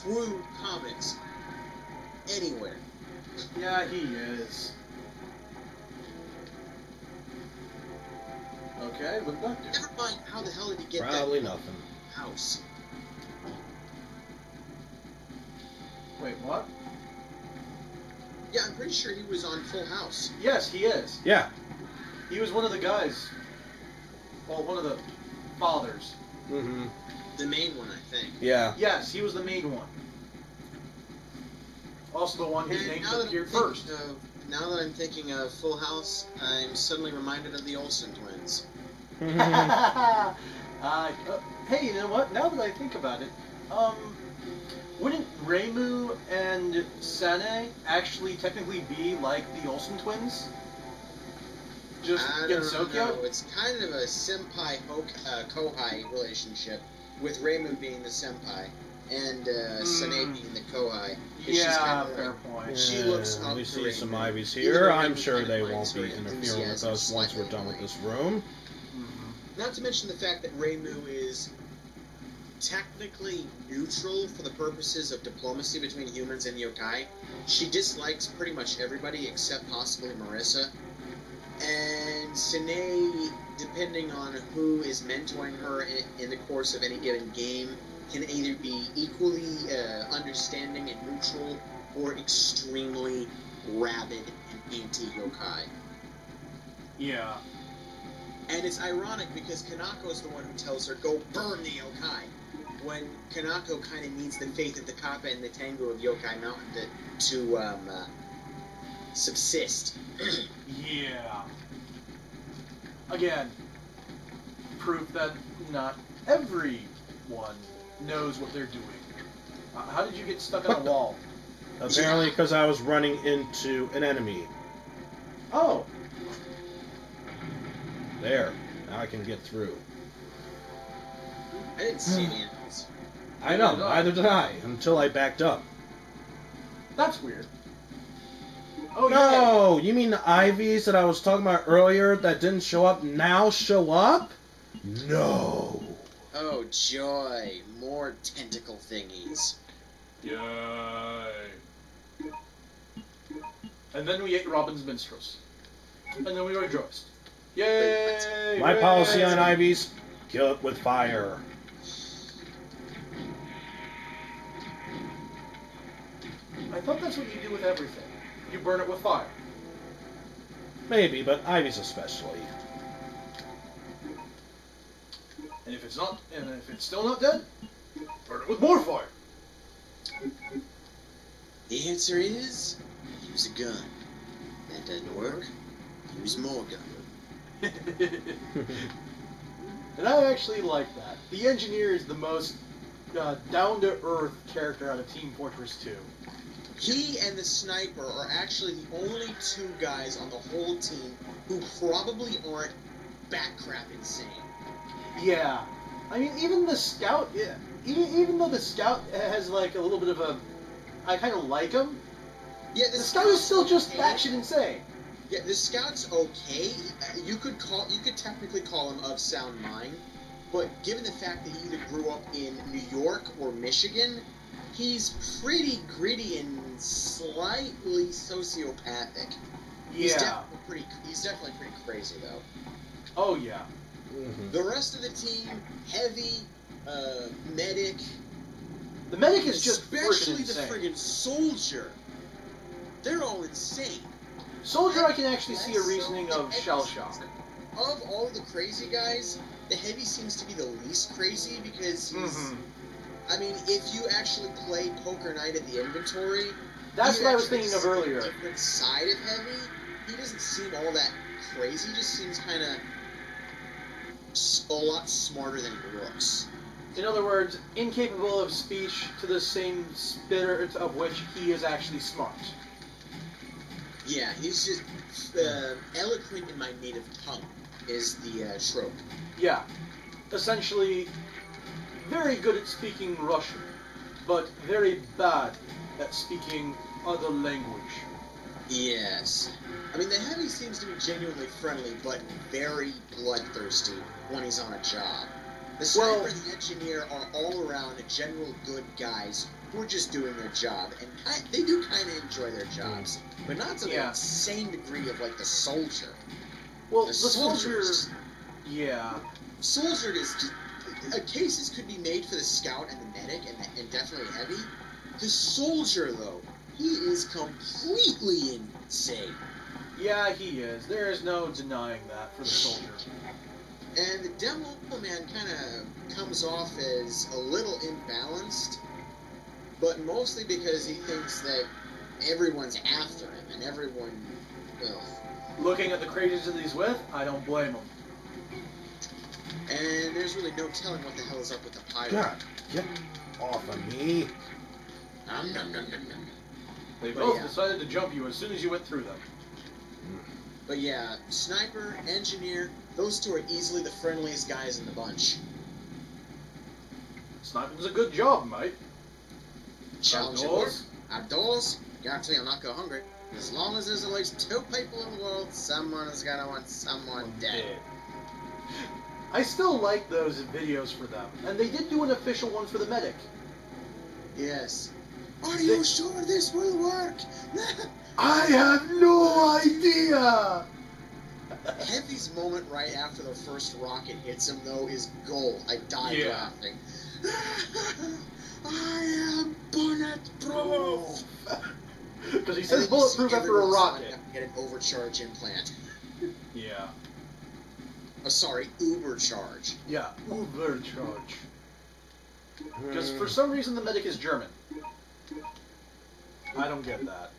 crude comics anywhere. Yeah, he is. Okay, what did that do? Never mind how the hell did he get Probably that nothing. house. Wait, what? Yeah, I'm pretty sure he was on Full House. Yes, he is. Yeah. He was one of the guys. Well, one of the fathers. Mm-hmm. The main one, I think. Yeah. Yes, he was the main one. Also the one whose And name now that, appeared first. now that I'm thinking of Full House, I'm suddenly reminded of the Olsen twins. Hey, you know what? Now that I think about it, wouldn't Reimu and Sane actually technically be like the Olsen twins? Just I in don't Tokyo? know. It's kind of a senpai-kohai relationship, with Reimu being the senpai and Sane being the kohai. She's Yeah, kinda fair like- point. She looks up we to see some Reimu, Ivies even here. though I'm Reimu sure kind of they finds won't be her interfering with enthusiasm us once we're slightly done with annoying. this room. Not to mention the fact that Reimu is technically neutral for the purposes of diplomacy between humans and yokai. She dislikes pretty much everybody except possibly Marissa. And Sine, depending on who is mentoring her in the course of any given game, can either be equally understanding and neutral or extremely rabid and anti-yokai. Yeah. And it's ironic because Kanako's the one who tells her, go burn the yokai. When Kanako kind of needs the faith of the Kappa and the Tengu of Yokai Mountain to subsist. Yeah. Again, proof that not everyone knows what they're doing. How did you get stuck on a wall? Apparently because I was running into an enemy. Oh. There. Now I can get through. I didn't see any enemies. I know, neither did I, until I backed up. That's weird. Oh, No! You mean the Ivies that I was talking about earlier that didn't show up now show up? No. Oh, joy. More tentacle thingies. Yay. And then we ate Robin's minstrels. And then we rejoiced. Yay! My Yay! policy on Ivies, kill it with fire. I thought that's what you do with everything. You burn it with fire. Maybe, but Ivies especially. And if it's still not dead, burn it with more fire. The answer is, use a gun. That doesn't work, use more gun. And I actually like that. The engineer is the most down-to-earth character out of Team Fortress 2. He and the sniper are actually the only two guys on the whole team who probably aren't backcrap insane. Yeah. I mean, even the scout, even though the scout has like a little bit of a, I kind of like him. Yeah, The scout is still just okay. batshit insane. Yeah, the scout's okay. You could technically call him of sound mind, but given the fact that he either grew up in New York or Michigan, he's pretty gritty and slightly sociopathic. He's definitely pretty crazy though. Oh yeah. Mm-hmm. The rest of the team, heavy, medic, The medic is just freaking especially the insane. friggin' soldier. They're all insane. Soldier, I can actually see a reasoning of shell shock. Of all the crazy guys, the heavy seems to be the least crazy because he's. Mm-hmm. I mean, if you actually play Poker Night at the inventory, That's you what I was actually thinking of see earlier. The different side of heavy. He doesn't seem all that crazy. He just seems kind of a lot smarter than he looks. In other words, incapable of speech to the same spirit of which he is actually smart. Yeah, he's just eloquent in my native tongue is the trope. Yeah. Essentially, very good at speaking Russian, but very bad at speaking other language. Yes. I mean, the heavy seems to be genuinely friendly, but very bloodthirsty when he's on a job. The sniper and the engineer are all around general good guys who are just doing their job, and they do kind of enjoy their jobs, but not to the insane degree of, like, the soldier. Well, The the soldier... soldiers- Yeah. Soldier is just... cases could be made for the scout and the medic, and definitely heavy. The soldier, though, he is completely insane. Yeah, he is. There is no denying that for the soldier. And the Demo Man kind of comes off as a little imbalanced, but mostly because he thinks that everyone's after him, and everyone, well... Looking at the craters that he's with, I don't blame him. And there's really no telling what the hell is up with the pirate. God, get off of me. Nom, nom, nom, nom, nom. They But both yeah. decided to jump you as soon as you went through them. But yeah, Sniper, Engineer, those two are easily the friendliest guys in the bunch. Sniping's a good job, mate. Challenge at Outdoors? work. Outdoors, guarantee I'll not go hungry. As long as there's at least two people in the world, someone is gonna want someone dead. I still like those videos for them, and they did do an official one for the medic. Yes. Are you sure this will work? I have no idea! Heavy's moment right after the first rocket hits him, though, is gold. I died Yeah. laughing. I am bulletproof! Because he And says then bulletproof you see after a everyone rocket. standing up get an overcharge implant. Yeah. Oh, sorry, Ubercharge. Yeah, Ubercharge. Because for some reason the medic is German. I don't get that.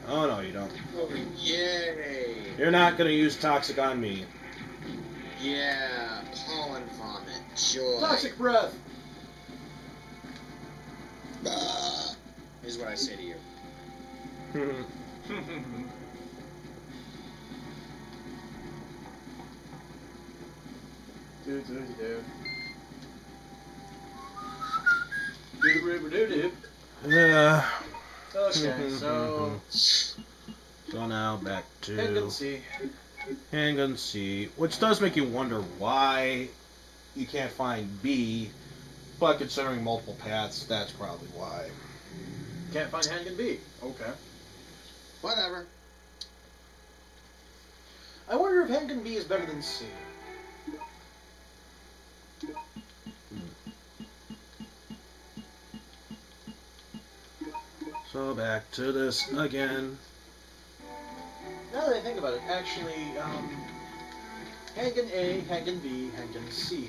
Oh no, you don't. Oh, yay! You're not gonna use toxic on me. Yeah, pollen vomit, joy. Toxic breath! Bah, is what I say to you. Okay, so So now back to Handgun C. Handgun C, which does make you wonder why you can't find B, but considering multiple paths, that's probably why. Can't find Handgun B. Okay. Whatever. I wonder if Handgun B is better than C. So back to this again. Now that I think about it, actually, Handgun A, Handgun B, Handgun C.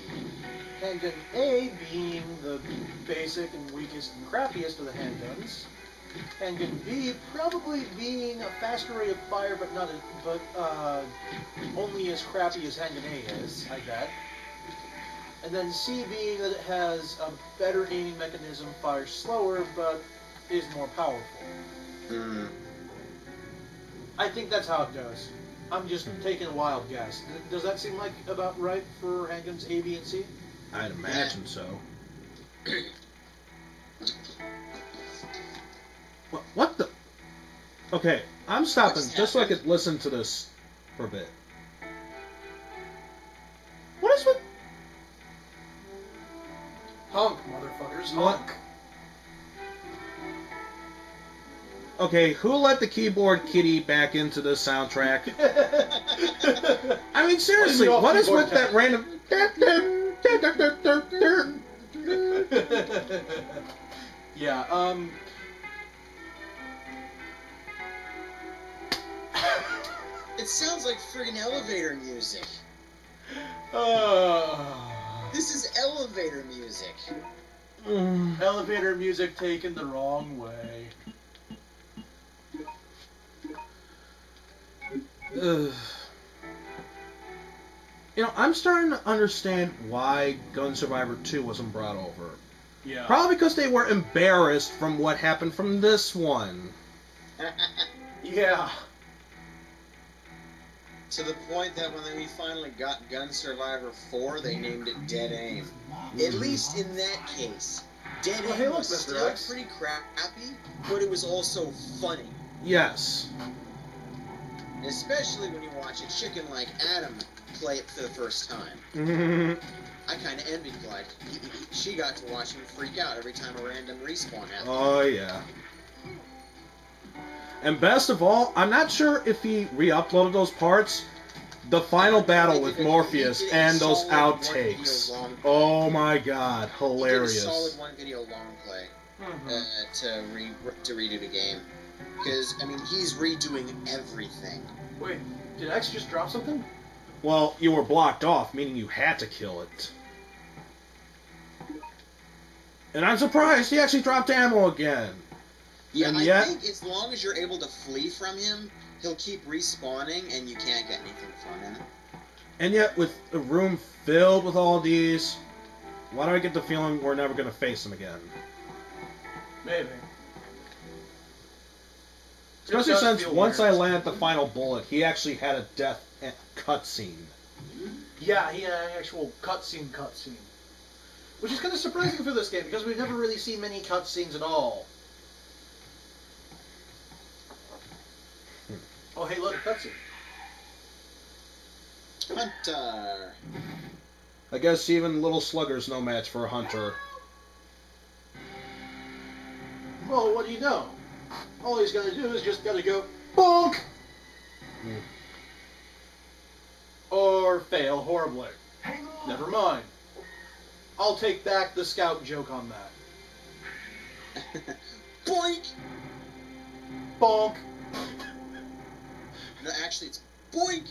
Handgun A being the basic and weakest and crappiest of the handguns. Handgun B probably being a faster rate of fire, but not only as crappy as Handgun A is, I bet. And then C being that it has a better aiming mechanism, fires slower, but is more powerful. Hmm. I think that's how it goes. I'm just taking a wild guess. Does that seem like about right for handguns A, B, and C? I'd imagine so. What the? Okay, I'm stopping just so I could listen to this for a bit. What is with? Honk, motherfuckers, What? honk. Okay, who let the keyboard kitty back into the soundtrack? I mean, seriously, what is with that random? Yeah, It sounds like friggin' elevator music. This is elevator music. Elevator music taken the wrong way. You know, I'm starting to understand why Gun Survivor 2 wasn't brought over. Yeah. Probably because they were embarrassed from what happened from this one. Yeah. To the point that when we finally got Gun Survivor 4, they named it Dead Aim. At least in that case, Dead Well, Aim hey, look, was Mr. still X. pretty crappy, but it was also funny. Yes. Especially when you watch a chicken like Adam play it for the first time. I kind of envied Glide. She got to watch him freak out every time a random respawn happened. Oh, yeah. And best of all, I'm not sure if he re-uploaded those parts. The final battle with Morpheus and those outtakes. Oh my god, He did a hilarious. solid one video long play to redo the game. Because, I mean, he's redoing everything. Wait, did X just drop something? Well, you were blocked off, meaning you had to kill it. And I'm surprised he actually dropped ammo again. Yeah, And I yet- think as long as you're able to flee from him, he'll keep respawning and you can't get anything from him. And yet, with a room filled with all these, why do I get the feeling we're never going to face him again? Maybe. Especially It does since feel once weird. I landed the final bullet, he actually had a death cutscene. Yeah, he had an actual cutscene. Which is kind of surprising for this game, because we've never really seen many cutscenes at all. Oh, hey, look, a cutscene. Hunter. I guess even Little Slugger's no match for a hunter. Well, what do you know? All he's got to do is just got to go, bonk! Or fail horribly. Hang on. Never mind. I'll take back the scout joke on that. Boink! bonk. No, actually, it's boink.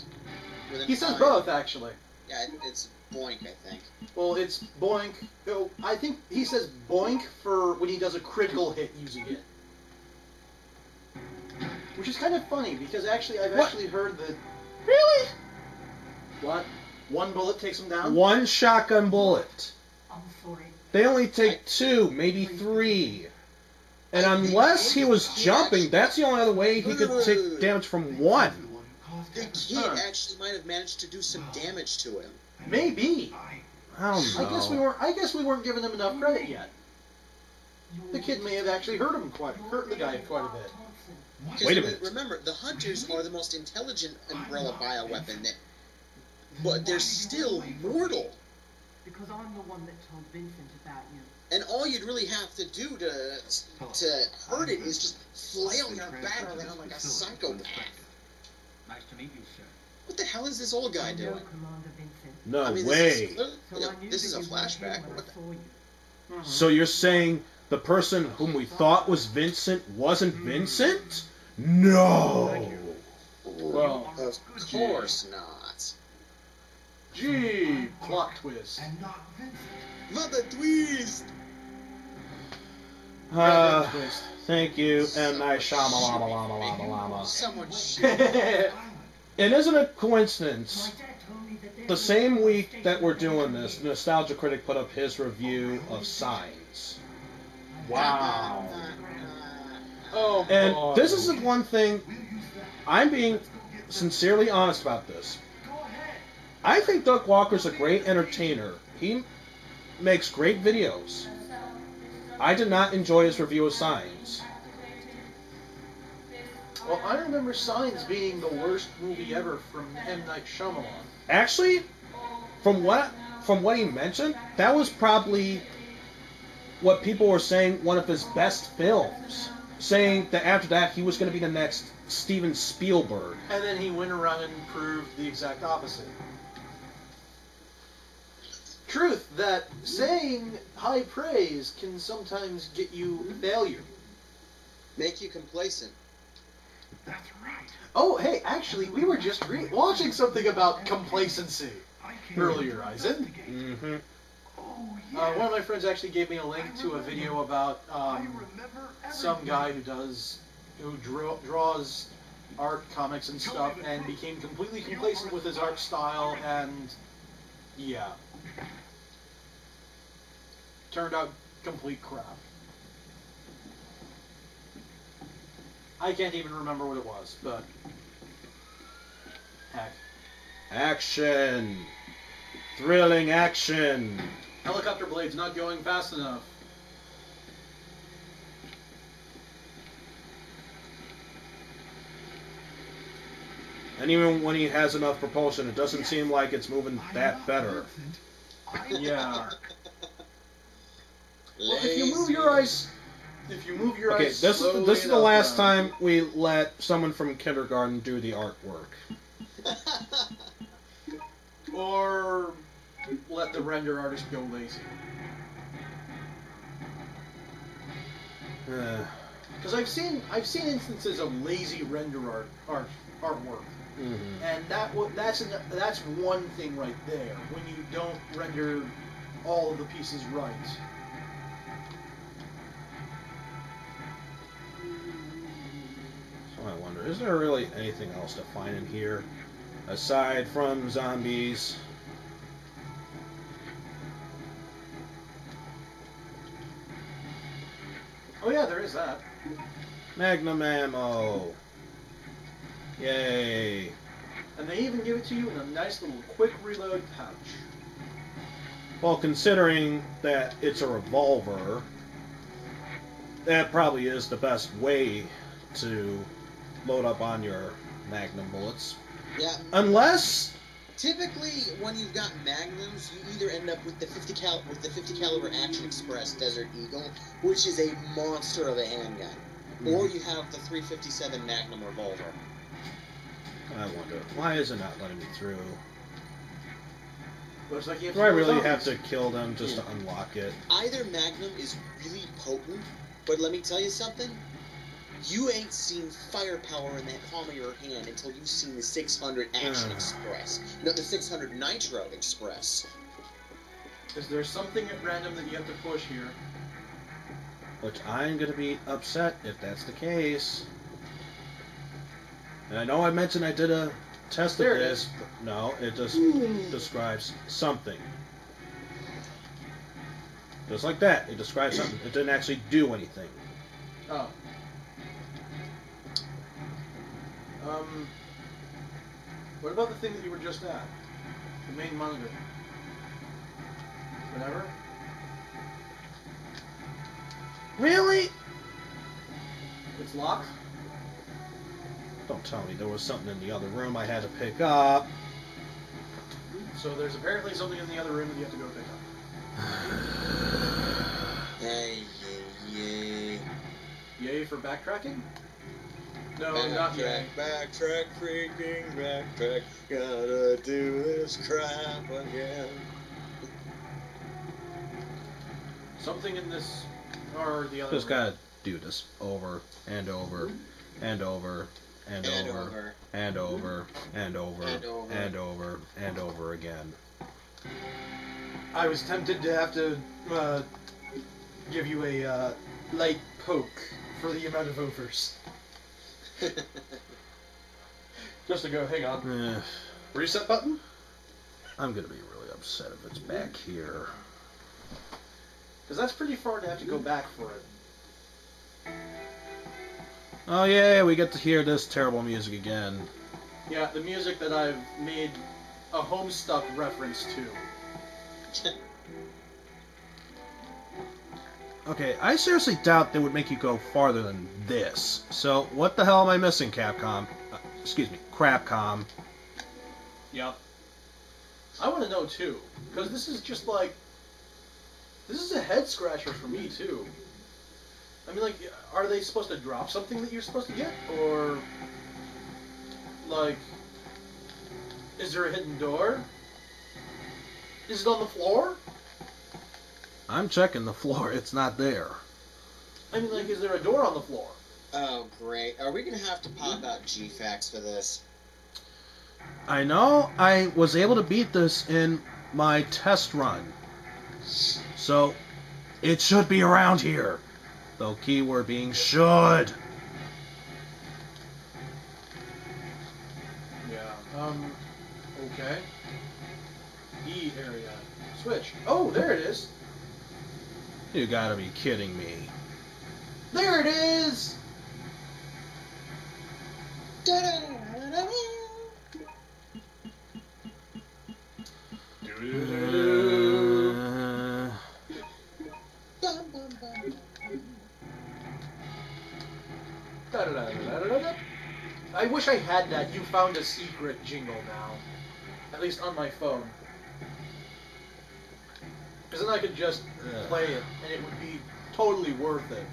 With an He says I. both, actually. Yeah, it's boink, I think. Well, it's boink. Oh, I think he says boink for when he does a critical hit using it. Which is kind of funny, because actually, I've What? actually heard that... Really? What? One bullet takes him down? One shotgun bullet. I'm sorry. They only take 2, maybe 3. And unless he was jumping, that's the only other way he could take damage from 1. The kid actually might have managed to do some damage to him. Maybe. I don't know. I guess we weren't giving him enough credit yet. The kid may have actually hurt the guy quite a bit. Because Wait a minute. remember, the hunters are the most intelligent umbrella bioweapon, but they're still mortal. Because I'm the one that told Vincent about you. And all you'd really have to do to hurt it is just flail your bat around like a psychopath. Nice to meet you, sir. What the hell is this old guy I know doing? Commander Vincent. No I mean, way. This is a that you were flashback. here when What I the- saw you. So you're saying the person whom we thought was Vincent wasn't Vincent? No. Well, Of course not. gee, plot twist. And not Vincent. Mother twist! Twist. Thank you, M. Night Shyamalan. Someone shit. Well, It isn't a coincidence. My dad told me that The same week that we're doing this, Nostalgia Critic put up his review of Signs. wow. Oh, And boy. this is the one thing, I'm being sincerely honest about this. I think Doug Walker's a great entertainer. He makes great videos. I did not enjoy his review of Signs. Well, I remember Signs being the worst movie ever from M. Night Shyamalan. Actually, from what he mentioned, that was probably what people were saying one of his best films. Saying that after that he was going to be the next Steven Spielberg. And then he went around and proved the exact opposite. Truth, that saying high praise can sometimes get you failure. Make you complacent. That's right. Oh, hey, actually, we were just watching something about complacency I can't earlier, Eisen. Mm-hmm. Oh, yeah. One of my friends actually gave me a link to a video about I remember some everything. guy who draws art, comics, and stuff, and became completely complacent with his art style, and yeah, turned out complete crap. I can't even remember what it was, but heck. Action! Thrilling action! Helicopter blade's not going fast enough. And even when he has enough propulsion, it doesn't seem like it's moving I'm that not better. Vincent. I'm Yeah. Mark. Well, if you move your eyes, Okay, this is the last time we let someone from kindergarten do the artwork. or let the render artist go lazy. Because I've seen instances of lazy render artwork, and that's one thing right there when you don't render all of the pieces right. So I wonder, is there really anything else to find in here aside from zombies? Oh yeah, there is that. Magnum ammo. Yay. And they even give it to you in a nice little quick reload pouch. Well, considering that it's a revolver, that probably is the best way to load up on your Magnum bullets. Yeah. Unless, Typically, when you've got magnums, you either end up with the 50 caliber Action Express Desert Eagle, which is a monster of a handgun, or you have the 357 Magnum revolver. I wonder, why is it not letting me through? Looks like you have Do I to really load have zombies. to kill them just to unlock it? Either Magnum is really potent, but let me tell you something, You ain't seen firepower in that palm of your hand until you've seen the 600 Action Express. No, the 600 Nitro Express. Is there something at random that you have to push here? Which I'm gonna be upset if that's the case. And I know I mentioned I did a test There of it this, is. but no, it just describes something. Just like that, it describes something. It didn't actually do anything. Oh. What about the thing that you were just at? The main monitor. Whatever? Really? It's locked? Don't tell me there was something in the other room I had to pick up. So there's apparently something in the other room that you have to go pick up. Hey, yay. Yay for backtracking? No, not yay. Backtrack, freaking backtrack. Gotta do this crap again. Something in this, or the other Just room. gotta do this over and over and over and And over over. and over and over And over. and over and over again. I was tempted to have to give you a light poke for the amount of overs. Just to go, hang on. Eh, Reset button? I'm gonna be really upset if it's back here. Because that's pretty far to have to go back for it. Oh yeah, we get to hear this terrible music again. Yeah, the music that I've made a Homestuck reference to. Okay, I seriously doubt they would make you go farther than this. So what the hell am I missing, Capcom? Excuse me, Crapcom. Yep. I want to know too, because this is just like, this is a head scratcher for me too. I mean, like, are they supposed to drop something that you're supposed to get, or like, is there a hidden door? Is it on the floor? I'm checking the floor, it's not there. I mean, like, is there a door on the floor? Oh, great. Are we gonna have to pop out GFAX for this? I know I was able to beat this in my test run. So, it should be around here. Though keyword being should. Yeah. Okay. E area. Switch. Oh, there it is. You gotta be kidding me. There it is! Uh, Da-da-da-da-da-da. I wish I had that You Found a Secret jingle now. At least on my phone. Because then I could just play it, and it would be totally worth it.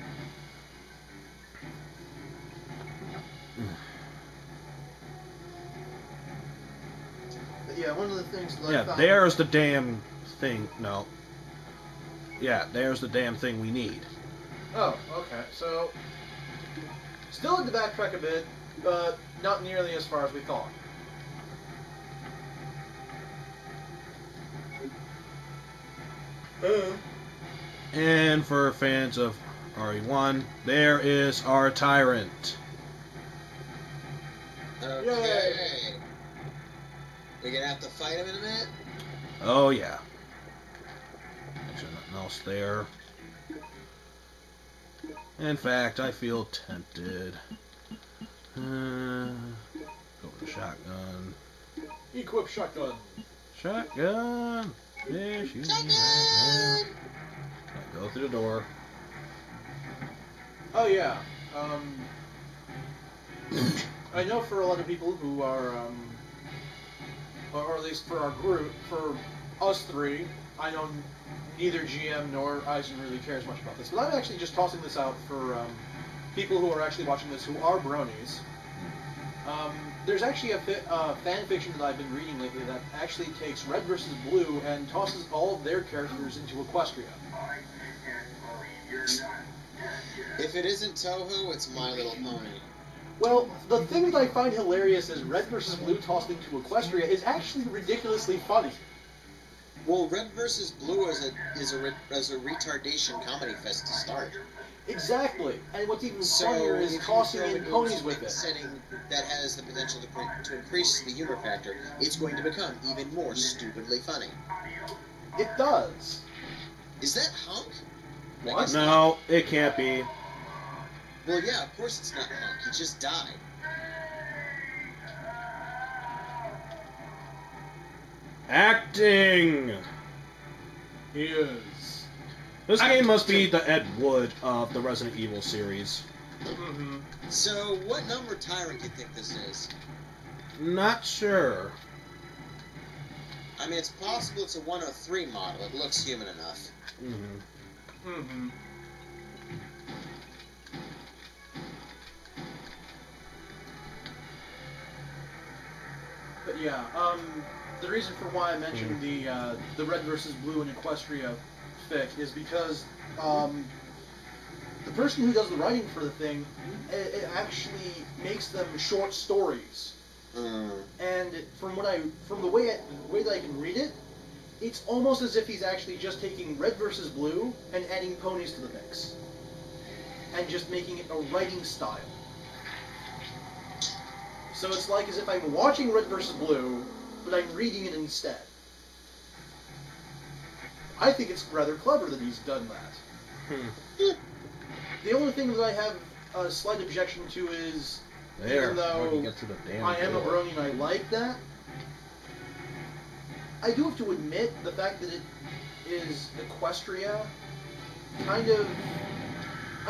But yeah, one of the things that I yeah, found... there's the damn thing. No. Yeah, there's the damn thing we need. Oh, okay. So, still had to backtrack a bit, but not nearly as far as we thought. And for fans of RE1, there is our tyrant. Okay. We gonna have to fight him in a minute? Oh yeah. Actually, nothing else there. In fact, I feel tempted. Go with the shotgun. Equip shotgun. Shotgun. Yeah, shoot me right there. Go through the door. Oh yeah. I know for a lot of people who are, or at least for our group, for us three, I know neither GM nor Eisen really cares much about this, but I'm actually just tossing this out for people who are actually watching this who are bronies. There's actually a fan fiction that I've been reading lately that actually takes Red versus Blue and tosses all of their characters into Equestria. I can't believe you're not dead If it isn't Toho, it's My Little Pony. Well, the thing that I find hilarious is Red vs. Blue tossed into Equestria is actually ridiculously funny. Well, Red vs. Blue is a retardation comedy fest to start. Exactly. And what's even So funnier is if you tossing throw in it ponies into with a it. setting that has the potential to increase the humor factor, it's going to become even more stupidly funny. It does. Is that Hunk? I What? guess not. No, it can't be. Well, yeah, of course it's not Hunk. He just died. Acting! He is. This game must be the Ed Wood of the Resident Evil series. Mm-hmm. So, what number Tyrant do you think this is? Not sure. I mean, it's possible it's a 103 model. It looks human enough. Mm-hmm. Mm-hmm. But yeah, the reason for why I mentioned the Red versus Blue and Equestria fic is because the person who does the writing for the thing, it actually makes them short stories. And from the way that I can read it, it's almost as if he's actually just taking Red versus Blue and adding ponies to the mix, and just making it a writing style. So it's like as if I'm watching Red vs. Blue, but I'm reading it instead. I think it's rather clever that he's done that. The only thing that I have a slight objection to is, even though I am a brony and I like that, I do have to admit the fact that it is Equestria, I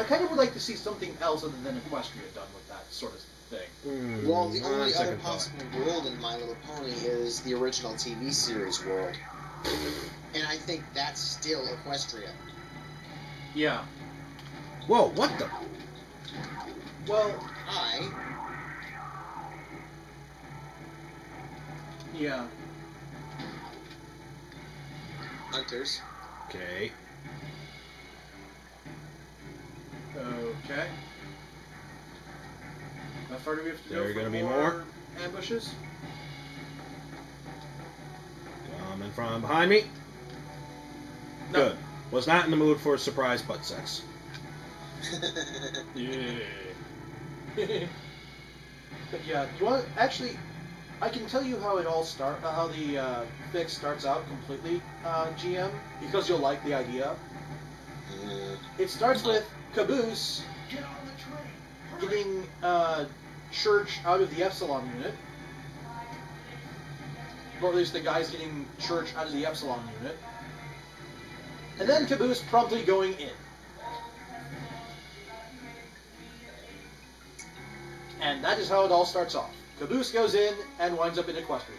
kind of would like to see something else other than Equestria done with that sort of thing. Well, the only other possible world in My Little Pony is the original TV series world. And I think that's still Equestria. Yeah. Whoa, what the? Well, yeah. Hunters. Okay. Okay. How far do we have to There go are for gonna be more more? ambushes? Coming from behind me. No. Good. Was not in the mood for surprise butt sex. Yeah. But yeah, you want actually? I can tell you how it all how the fic starts out completely, GM, because you'll like the idea. It starts with Caboose Get on the train. Hurry. getting Church out of the Epsilon unit, or at least the guy's getting Church out of the Epsilon unit, and then Caboose promptly going in. And that is how it all starts off. Caboose goes in and winds up in Equestria.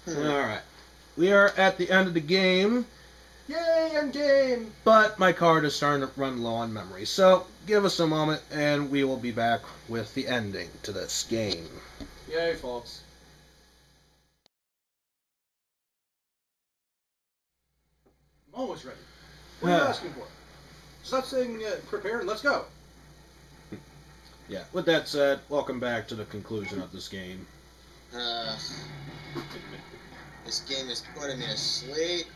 Alright. We are at the end of the game, Yay, end game! but my card is starting to run low on memory. So, give us a moment and we will be back with the ending to this game. Yay, folks. I'm almost ready. What are you asking for? Stop saying prepare and let's go. Yeah, with that said, welcome back to the conclusion of this game. This game is putting me to sleep.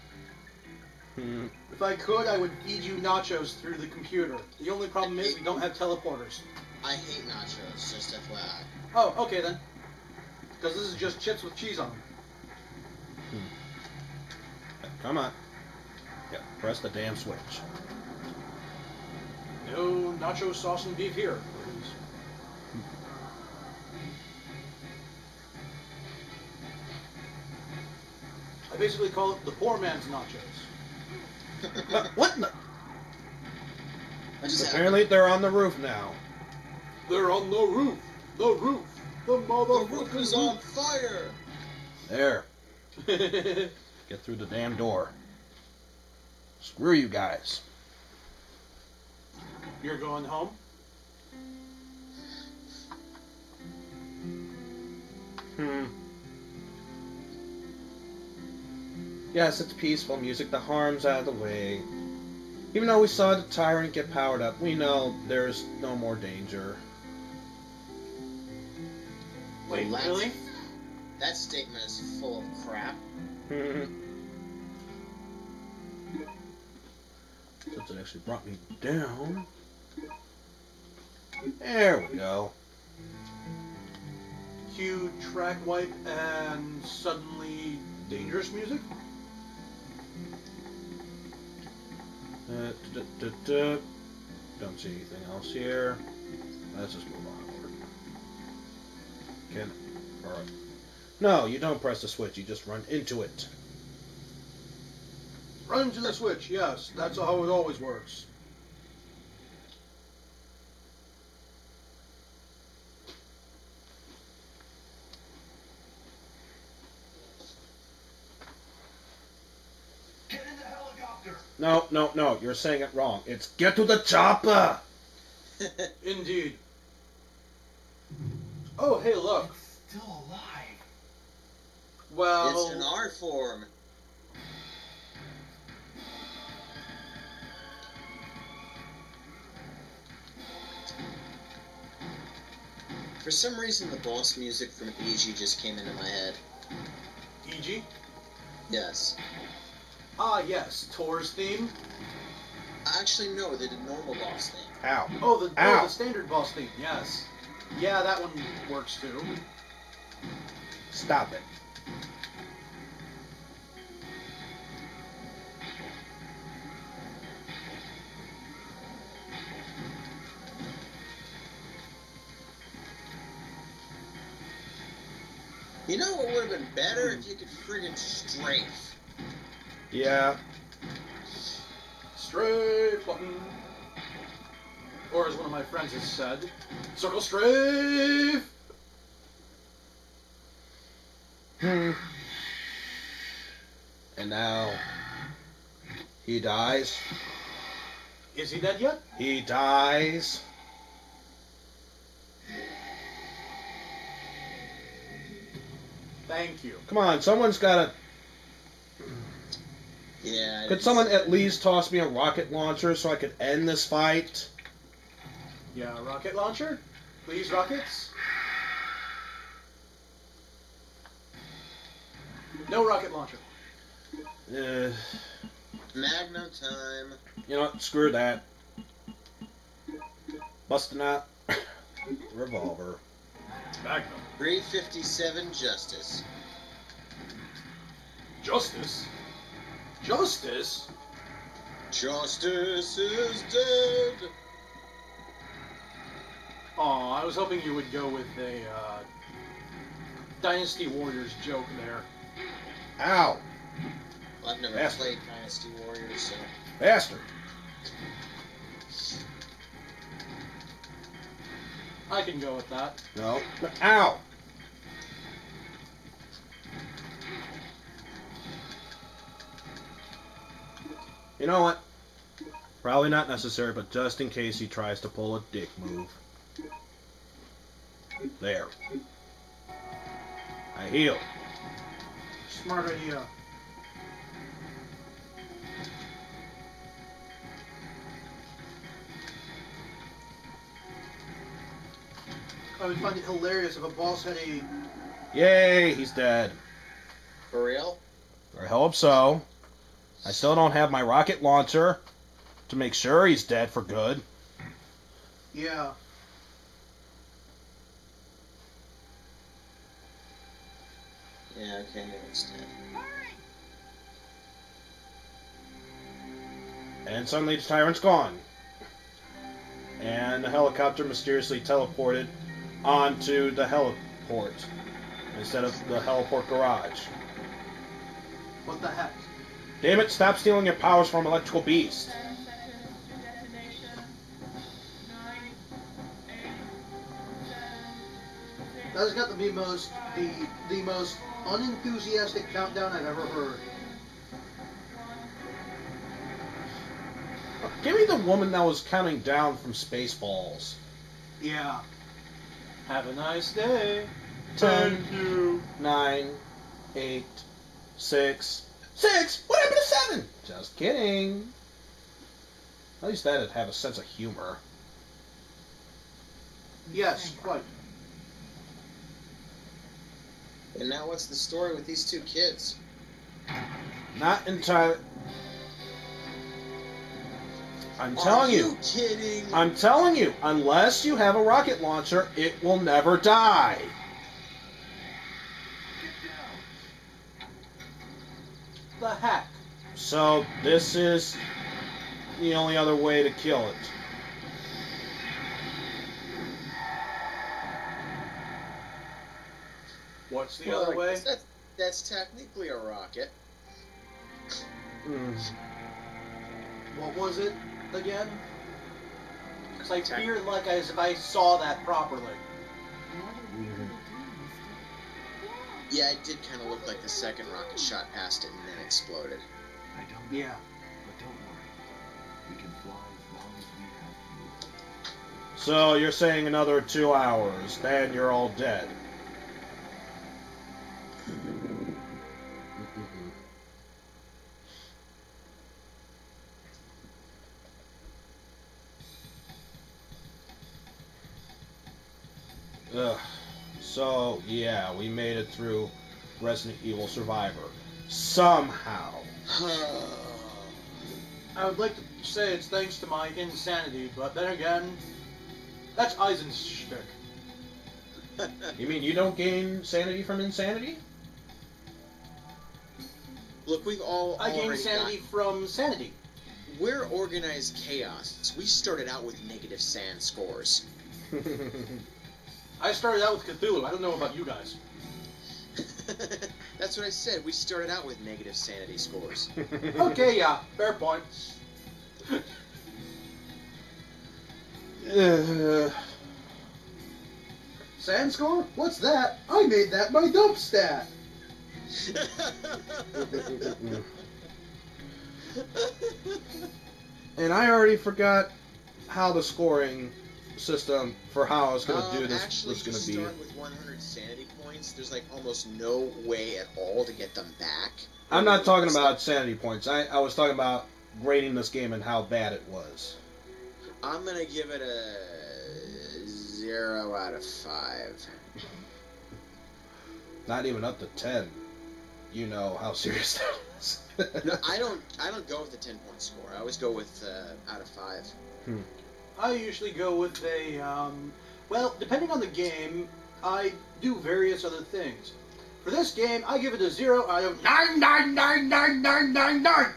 If I could, I would feed you nachos through the computer. The only problem is we don't have teleporters. I hate nachos, just FYI. Oh, okay then. Because this is just chips with cheese on them. Come on. Yeah, press the damn switch. No nacho sauce and beef here, please. I basically call it the poor man's nachos. What in the? I just Apparently they're on the roof now. They're on the roof. The roof. The The motherfucking roof is on fire! There. Get through the damn door. Screw you guys. You're going home? Yes, it's peaceful music. The harm's out of the way. Even though we saw the Tyrant get powered up, we know there's no more danger. Wait, Well, really? That statement is full of crap. Since it actually brought me down. There we go. Cue track wipe and suddenly dangerous music? Don't see anything else here. Let's just move onward. Alright. No, you don't press the switch, you just run into it. Run into the switch, yes. That's how it always works. Get in the helicopter. No, you're saying it wrong. It's get to the chopper! Indeed. Oh, hey, look. It's still alive. Well, It's an art form. For some reason, the boss music from EG just came into my head. EG? Yes. Ah, yes. Tor's theme. Actually, no, they did normal boss thing. Ow. Oh, Ow. the standard boss theme, yes. Yeah, that one works too. Stop it. You know what would have been better if you could friggin' strafe. Yeah. Strafe button. Or as one of my friends has said, circle strafe! And now he dies. Is he dead yet? He dies. Thank you. Come on, someone's gotta. Yeah. Could someone at least toss me a rocket launcher so I could end this fight? Yeah, rocket launcher? Please, rockets? No rocket launcher. Magnum time. You know what? Screw that. Busting out revolver. Magnum. 357 Justice. Justice? Justice? Justice is dead. Aw, I was hoping you would go with a Dynasty Warriors joke there. Ow! Well, I've never Bastard. played Dynasty Warriors, so. Bastard! I can go with that. No. Ow! You know what? Probably not necessary, but just in case he tries to pull a dick move. There. I heal. Smart idea. I would find it hilarious if a boss had a... Yay, he's dead. For real? I hope so. I still don't have my rocket launcher to make sure he's dead for good. Yeah. Yeah, okay, it's dead. And suddenly the tyrant's gone. And the helicopter mysteriously teleported onto the heliport instead of the heliport garage. What the heck? Damn it, stop stealing your powers from Electrical Beast. 10 seconds to detonation. 9, 8, 7, 6. That has got to be the most unenthusiastic countdown I've ever heard. Give me the woman that was counting down from Spaceballs. Yeah. Have a nice day. 10, you. 9, 8, 6. 6? What happened to 7? Just kidding. At least that'd have a sense of humor. Yes, quite. And now what's the story with these two kids? Not entirely. I'm telling you. Are you kidding? I'm telling you, unless you have a rocket launcher, it will never die. The heck? So this is the only other way to kill it. What's the Well, other I way? guess that's technically a rocket. Hmm. What was it again? Because I feared like as if I saw that properly. Yeah, it did kind of look like the second rocket shot past it and then exploded. I don't. Yeah. But don't worry. We can fly as long as we have fuel. So you're saying another 2 hours, then you're all dead. Ugh. So, yeah, we made it through Resident Evil Survivor. Somehow. I would like to say it's thanks to my insanity, but then again, that's Eisen's shtick. You mean you don't gain sanity from insanity? Look, we've all I gained already sanity from sanity. We're organized chaos. We started out with negative sand scores. I started out with Cthulhu. I don't know about you guys. That's what I said. We started out with negative sanity scores. Okay, yeah, fair point. Sand score? What's that? I made that my dope stat. And I already forgot how the scoring system for how I was going to do this actually, was going to you be. start with 100 sanity points. There's like almost no way at all to get them back. I'm not talking about sanity points. I was talking about grading this game and how bad it was. I'm gonna give it a 0 out of 5. Not even up to 10. You know how serious that is. No, I don't go with a 10-point score. I always go with out of 5. I usually go with a, well, depending on the game, I do various other things. For this game, I give it a 0 out of 9999999.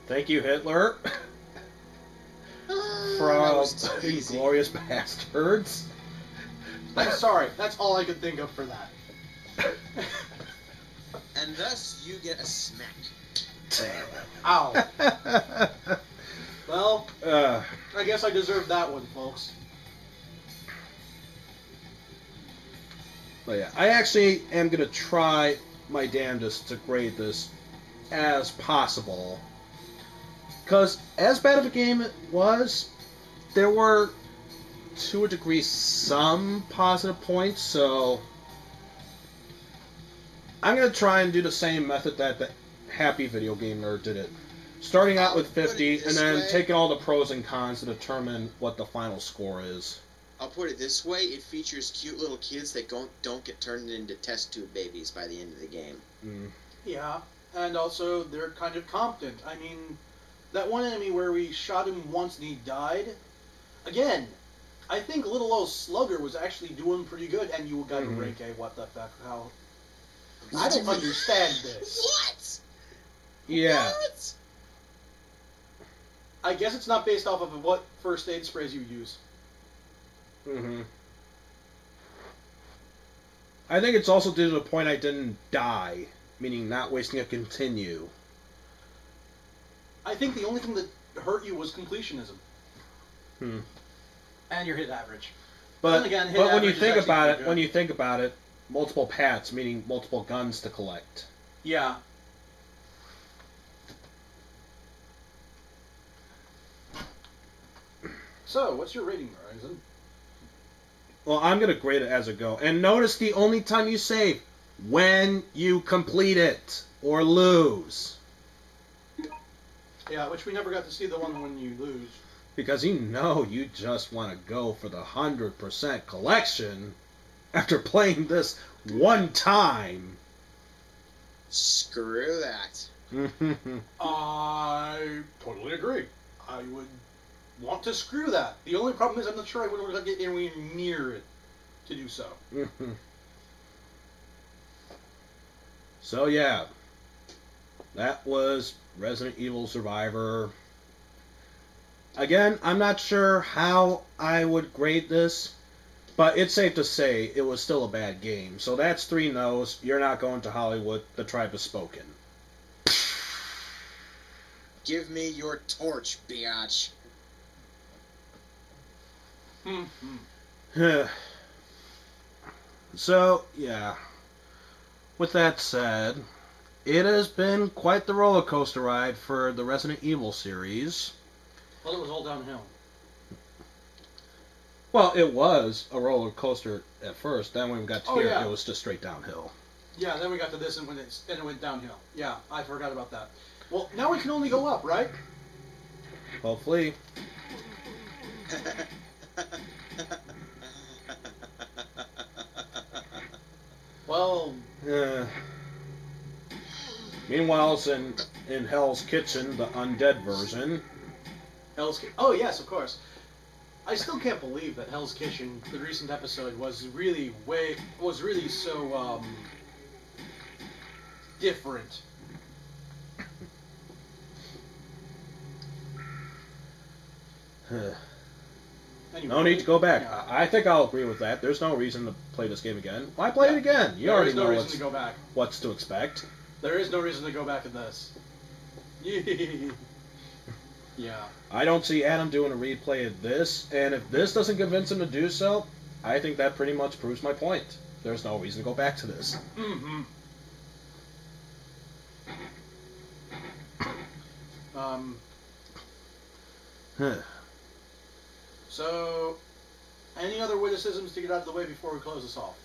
Thank you, Hitler. That From was easy. Glorious Bastards. I'm sorry, that's all I could think of for that. And thus, you get a smack. Ow. Well, Uh, I guess I deserve that one, folks. but yeah, I actually am going to try my damnedest to grade this as possible. Because as bad of a game it was, there were, to a degree, some positive points, so I'm going to try and do the same method that the Happy Video Game Nerd did it. Starting out with Put it 50, and this then way. taking all the pros and cons to determine what the final score is. I'll put it this way: it features cute little kids that don't get turned into test tube babies by the end of the game. Yeah, and also they're kind of competent. I mean, that one enemy where we shot him once and he died, again, I think little old Slugger was actually doing pretty good, and you got a Reiki, what the fuck, how... I don't understand this. What? Yeah. What? I guess it's not based off of what first aid sprays you use. I think it's also due to the point I didn't die, meaning not wasting a continue. I think the only thing that hurt you was completionism. Hmm. And your hit average. But, Then again, hit but when you average is think actually about pretty it, good. when you think about it, multiple pats, meaning multiple guns to collect. Yeah. So, what's your rating, Horizon? Well, I'm going to grade it as I go. And notice the only time you save, when you complete it or lose. Yeah, which we never got to see the one when you lose. Because you just want to go for the 100% collection after playing this one time. Screw that. I totally agree. I would want to screw that. The only problem is I'm not sure I would get anywhere near it to do so. So yeah, that was Resident Evil Survivor. Again, I'm not sure how I would grade this, but it's safe to say it was still a bad game. So that's 3 no's. You're not going to Hollywood. The tribe has spoken. Give me your torch, biatch. So, yeah. With that said, it has been quite the roller coaster ride for the Resident Evil series. Well, it was all downhill. Well, it was a roller coaster at first. Then when we got to here, yeah. it was just straight downhill. Yeah, then we got to this and it went downhill. Yeah, I forgot about that. Well, now we can only go up, right? Hopefully. Well, Meanwhile, in Hell's Kitchen, the undead version. Oh yes, of course. I still can't believe that Hell's Kitchen, the recent episode, was really so different. Anyway, No need to go back. yeah. I think I'll agree with that. There's no reason to play this game again. Why play it again? You There already is no know reason to go back. what's to expect. There is no reason to go back in this. Yeah. I don't see Adam doing a replay of this, and if this doesn't convince him to do so, I think that pretty much proves my point. There's no reason to go back to this. Mm-hmm. So, any other witticisms to get out of the way before we close this off?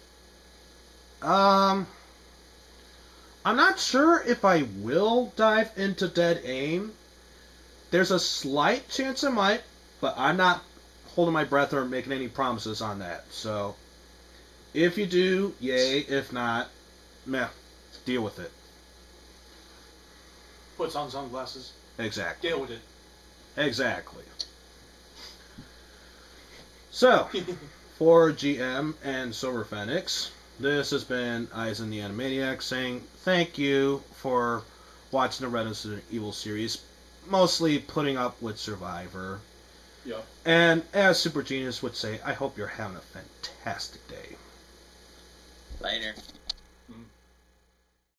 I'm not sure if I will dive into Dead Aim. There's a slight chance I might, but I'm not holding my breath or making any promises on that. So, if you do, yay. If not, meh. Deal with it. Puts on sunglasses. Exactly. Deal with it. Exactly. So, for GM and Silver Phoenix, this has been Eisen the Animaniac saying thank you for watching the Resident Evil series, mostly putting up with Survivor. Yeah. And as Super Genius would say, I hope you're having a fantastic day. Later. Mm.